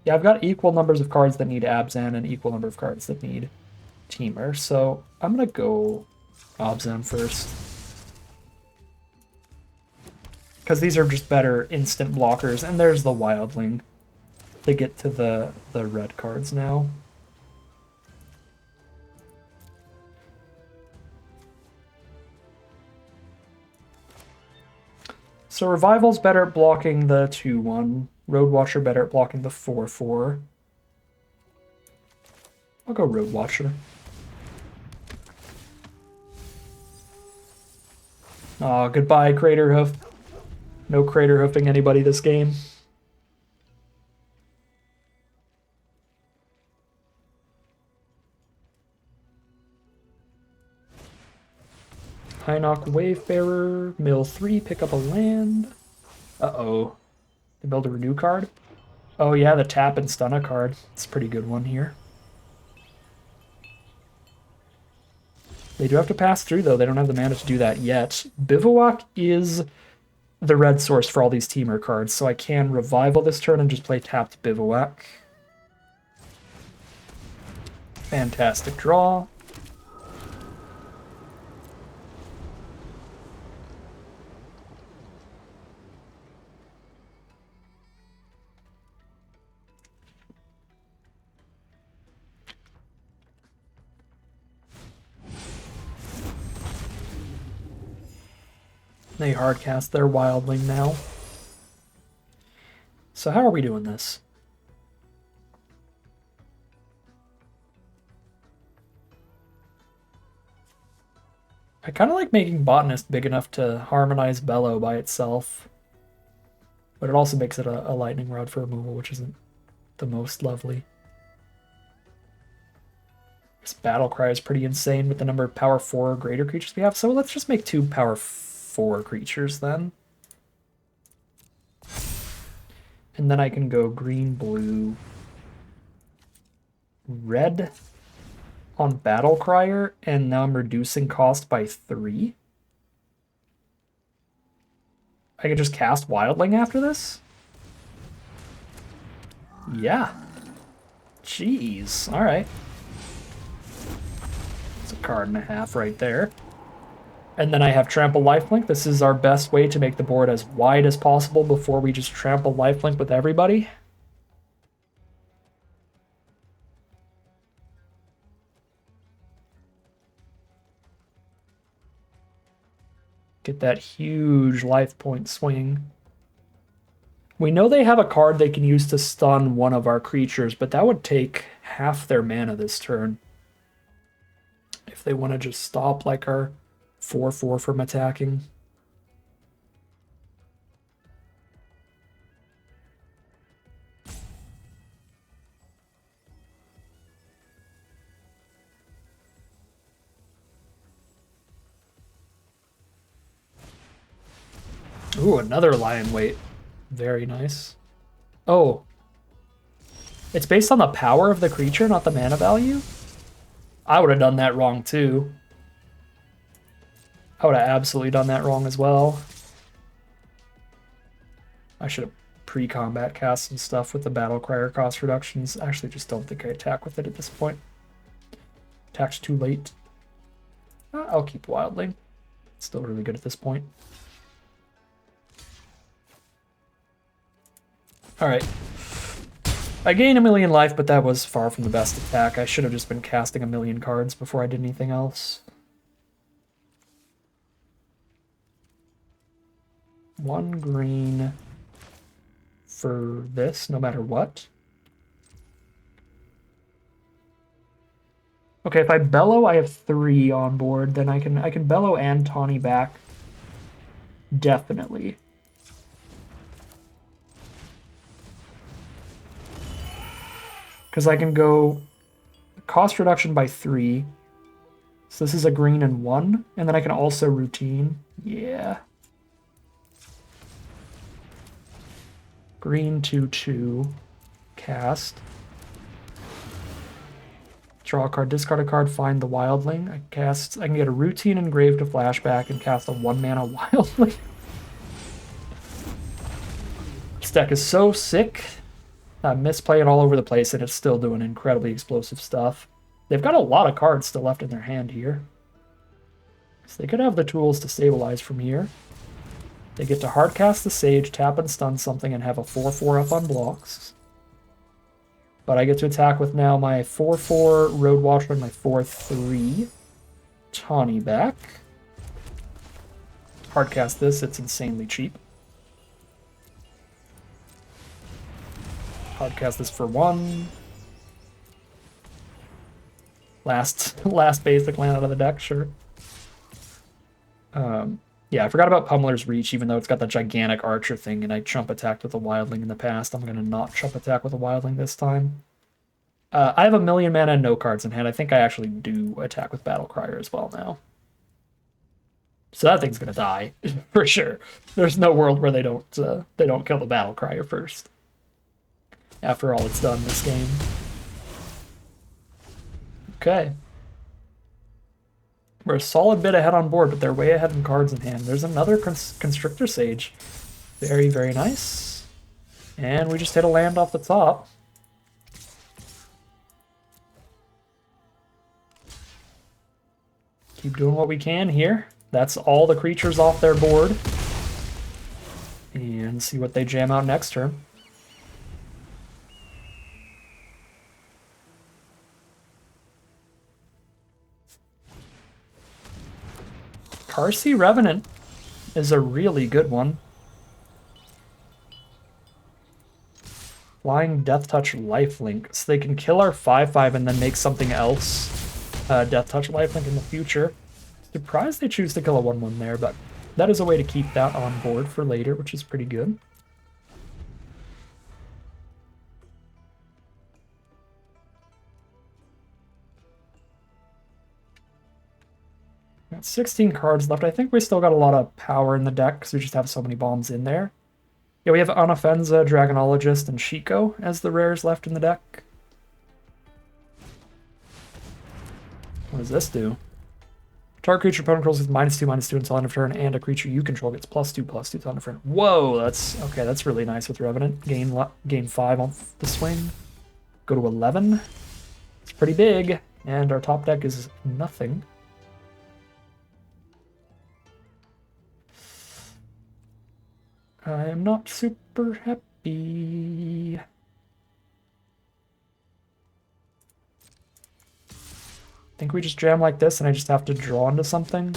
Yeah, I've got equal numbers of cards that need Abzan and equal number of cards that need Temur, so I'm going to go Abzan first. Because these are just better instant blockers, and there's the Wildling to get to the red cards now. So Revival's better at blocking the 2/1. Road Watcher better at blocking the 4/4. I'll go Road Watcher. Aw, goodbye, CRATERHOOF. No CRATERHOOFing anybody this game. Hinock Wayfarer, mill 3, pick up a land. Uh-oh. They build a renew card? Oh yeah, the tap and stun a card. It's a pretty good one here. They do have to pass through, though. They don't have the mana to do that yet. Bivouac is the red source for all these Temur cards, so I can Revival this turn and just play tapped Bivouac. Fantastic draw. They hardcast their Wildling now. So how are we doing this? I kind of like making Botanist big enough to harmonize Bellow by itself. But it also makes it a lightning rod for removal, which isn't the most lovely. This battle cry is pretty insane with the number of power 4 or greater creatures we have, so let's just make 2 power 4 creatures then. And then I can go green, blue, red on Battle Crier, and now I'm reducing cost by 3. I can just cast Wildling after this? Yeah. Jeez, alright. It's a card and a half right there. And then I have Trample Lifelink. This is our best way to make the board as wide as possible before we just Trample Lifelink with everybody. Get that huge life point swing. We know they have a card they can use to stun one of our creatures, but that would take half their mana this turn. If they want to just stop like our 4/4 from attacking. Ooh, another lion weight. Very nice. Oh. It's based on the power of the creature, not the mana value? I would have done that wrong too. I would have absolutely done that wrong as well. I should have pre-combat cast some stuff with the Battle Crier cost reductions. I actually just don't think I attack with it at this point. Attack's too late. I'll keep Wildling. It's still really good at this point. Alright. I gained 1,000,000 life, but that was far from the best attack. I should have just been casting 1,000,000 cards before I did anything else. 1 green for this, no matter what. Okay, if I Bellow, I have 3 on board. Then I can Bellow and Tawny back. Definitely. Because I can go cost reduction by 3. So this is a green and 1. And then I can also routine. Yeah. Green 2/2. Cast. Draw a card, discard a card, find the Wildling. I can get a routine engrave to flashback and cast a 1-mana Wildling. This deck is so sick. I misplay it all over the place, and it's still doing incredibly explosive stuff. They've got a lot of cards still left in their hand here. So they could have the tools to stabilize from here. They get to hardcast the Sage, tap and stun something, and have a 4/4 up on blocks. But I get to attack with now my 4/4 Road Watcher and my 4/3 Tawny back. Hardcast this, it's insanely cheap. Hardcast this for 1. Last basic land out of the deck, sure. Yeah, I forgot about Pummeler's Reach, even though it's got the gigantic Archer thing, and I chump attacked with a Wildling in the past. I'm going to not chump attack with a Wildling this time. I have 1,000,000 mana and no cards in hand. I think I actually do attack with Battle Crier as well now. So that thing's going to die, for sure. There's no world where they don't kill the Battle Crier first. After all it's done this game. Okay. We're a solid bit ahead on board, but they're way ahead in cards in hand. There's another Constrictor Sage. Very, very nice. And we just hit a land off the top. Keep doing what we can here. That's all the creatures off their board. And see what they jam out next turn. Carsey Revenant is a really good one. Flying Death Touch Lifelink, so they can kill our 5/5 and then make something else Death Touch Lifelink in the future. Surprised they choose to kill a 1/1 there, but that is a way to keep that on board for later, which is pretty good. Got 16 cards left. I think we still got a lot of power in the deck because we just have so many bombs in there. Yeah, we have Unoffenza, Dragonologist, and Shiko as the rares left in the deck. What does this do? Target creature opponent controls with -2/-2 until end of turn, and a creature you control gets +2/+2 till end of turn. Whoa, that's okay. That's really nice with Revenant. Gain 5 on the swing. Go to 11. It's pretty big, and our top deck is nothing. I am not super happy. Think we just jam like this and I just have to draw into something?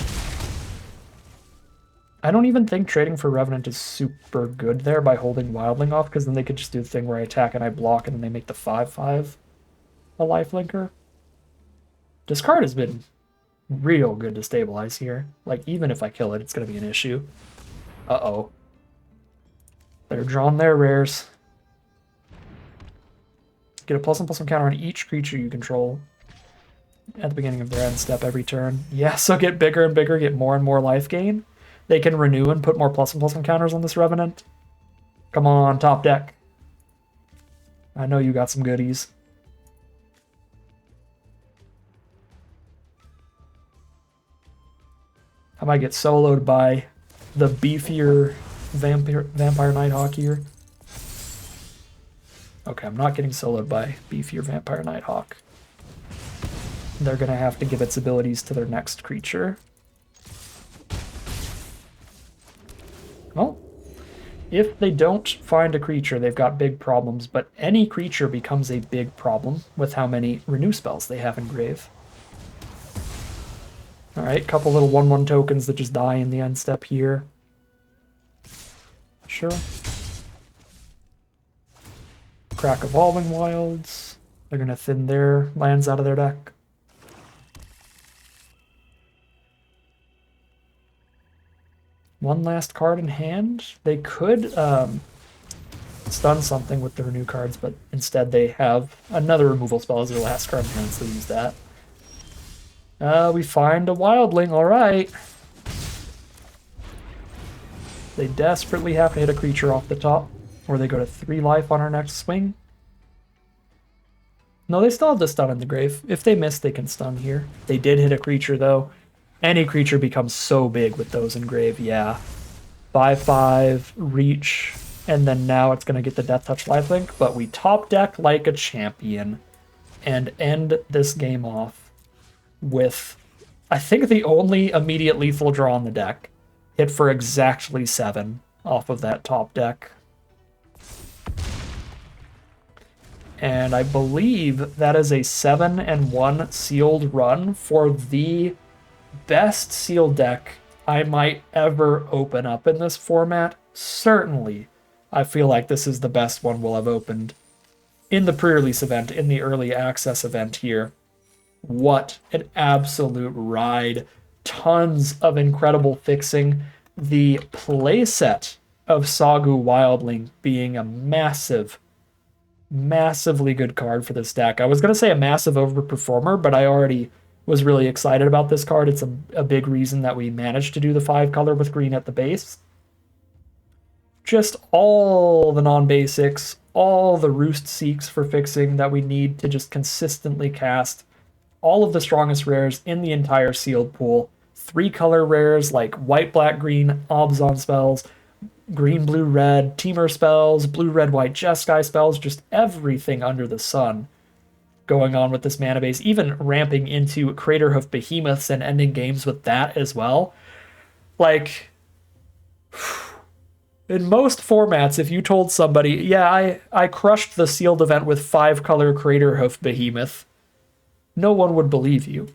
I don't even think trading for Revenant is super good there by holding Wildling off, because then they could just do the thing where I attack and I block and then they make the 5/5 a lifelinker. This card has been real good to stabilize here. Like, even if I kill it, it's going to be an issue. Uh-oh. They're drawing their rares. Get a +1/+1 counter on each creature you control at the beginning of their end step every turn. Yeah, so get bigger and bigger, get more and more life gain. They can renew and put more +1/+1 counters on this Revenant. Come on, top deck. I know you got some goodies. I might get soloed by the beefier Vampire Nighthawk here. Okay, I'm not getting soloed by beefier Vampire Nighthawk. They're going to have to give its abilities to their next creature. Well, if they don't find a creature, they've got big problems, but any creature becomes a big problem with how many renew spells they have in grave. Alright, couple little 1/1 tokens that just die in the end step here. Sure. Crack Evolving Wilds. They're going to thin their lands out of their deck. One last card in hand. They could stun something with the renew cards, but instead they have another removal spell as their last card in hand, so they use that. We find a Wildling, alright. They desperately have to hit a creature off the top, or they go to 3 life on our next swing. No, they still have the stun in the grave. If they miss, they can stun here. They did hit a creature, though. Any creature becomes so big with those in grave, yeah. 5/5, reach, and then now it's going to get the Death Touch lifelink, but we top deck like a champion and end this game off with, I think, the only immediate lethal draw on the deck. Hit for exactly 7 off of that top deck. And I believe that is a 7-1 sealed run for the best sealed deck I might ever open up in this format. Certainly, I feel like this is the best one we'll have opened in the pre-release event, in the early access event here. What an absolute ride. Tons of incredible fixing. The playset of Sagu Wildling being a massively good card for this deck. I was going to say a massive overperformer, but I already was really excited about this card. It's a big reason that we managed to do the 5-color with green at the base. Just all the non-basics, all the Roost Seeks for fixing that we need to just consistently cast all of the strongest rares in the entire sealed pool. 3-color rares like white, black, green, Obzon spells, green, blue, red, Temur spells, blue, red, white, Jeskai spells, just everything under the sun going on with this mana base, even ramping into Craterhoof Behemoths and ending games with that as well. Like, in most formats, if you told somebody, yeah, I crushed the sealed event with 5-color Craterhoof Behemoth, no one would believe you.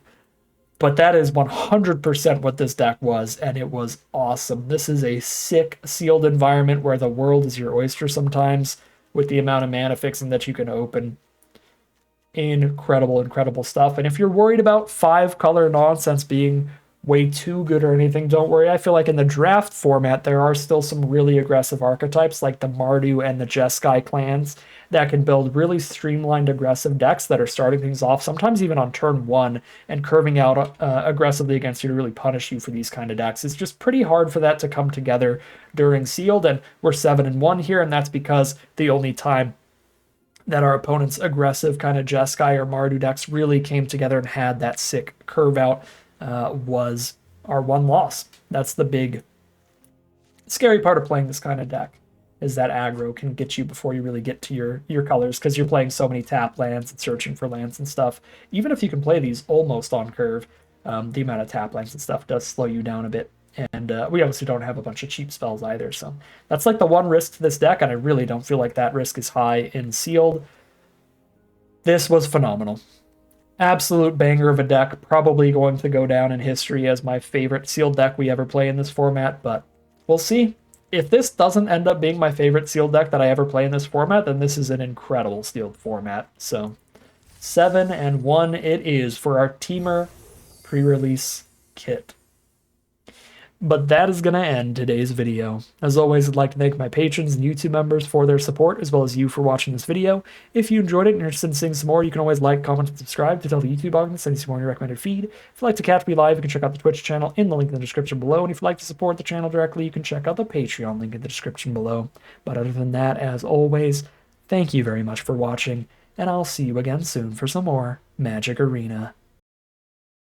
But that is 100% what this deck was, and it was awesome. This is a sick sealed environment where the world is your oyster sometimes, with the amount of mana fixing that you can open. Incredible stuff. And if you're worried about 5-color nonsense being way too good or anything, don't worry. I feel like in the draft format, there are still some really aggressive archetypes like the Mardu and the Jeskai clans that can build really streamlined aggressive decks that are starting things off, sometimes even on turn one, and curving out aggressively against you to really punish you for these kind of decks. It's just pretty hard for that to come together during Sealed, and we're 7-1 here, and that's because the only time that our opponent's aggressive kind of Jeskai or Mardu decks really came together and had that sick curve out was our one loss. That's the big scary part of playing this kind of deck, is that aggro can get you before you really get to your colors, because you're playing so many tap lands and searching for lands and stuff. Even if you can play these almost on curve, the amount of tap lands and stuff does slow you down a bit. And we obviously don't have a bunch of cheap spells either, so that's like the one risk to this deck, and I really don't feel like that risk is high in Sealed. This was phenomenal. Absolute banger of a deck, probably going to go down in history as my favorite Sealed deck we ever play in this format, but we'll see. If this doesn't end up being my favorite Sealed deck that I ever play in this format, then this is an incredible Sealed format. So 7-1 it is for our Temur Prerelease kit. But that is going to end today's video. As always, I'd like to thank my patrons and YouTube members for their support, as well as you for watching this video. If you enjoyed it and you're interested in seeing some more, you can always like, comment, and subscribe to tell the YouTube audience send you some more in your recommended feed. If you'd like to catch me live, you can check out the Twitch channel in the link in the description below. And if you'd like to support the channel directly, you can check out the Patreon link in the description below. But other than that, as always, thank you very much for watching, and I'll see you again soon for some more Magic Arena.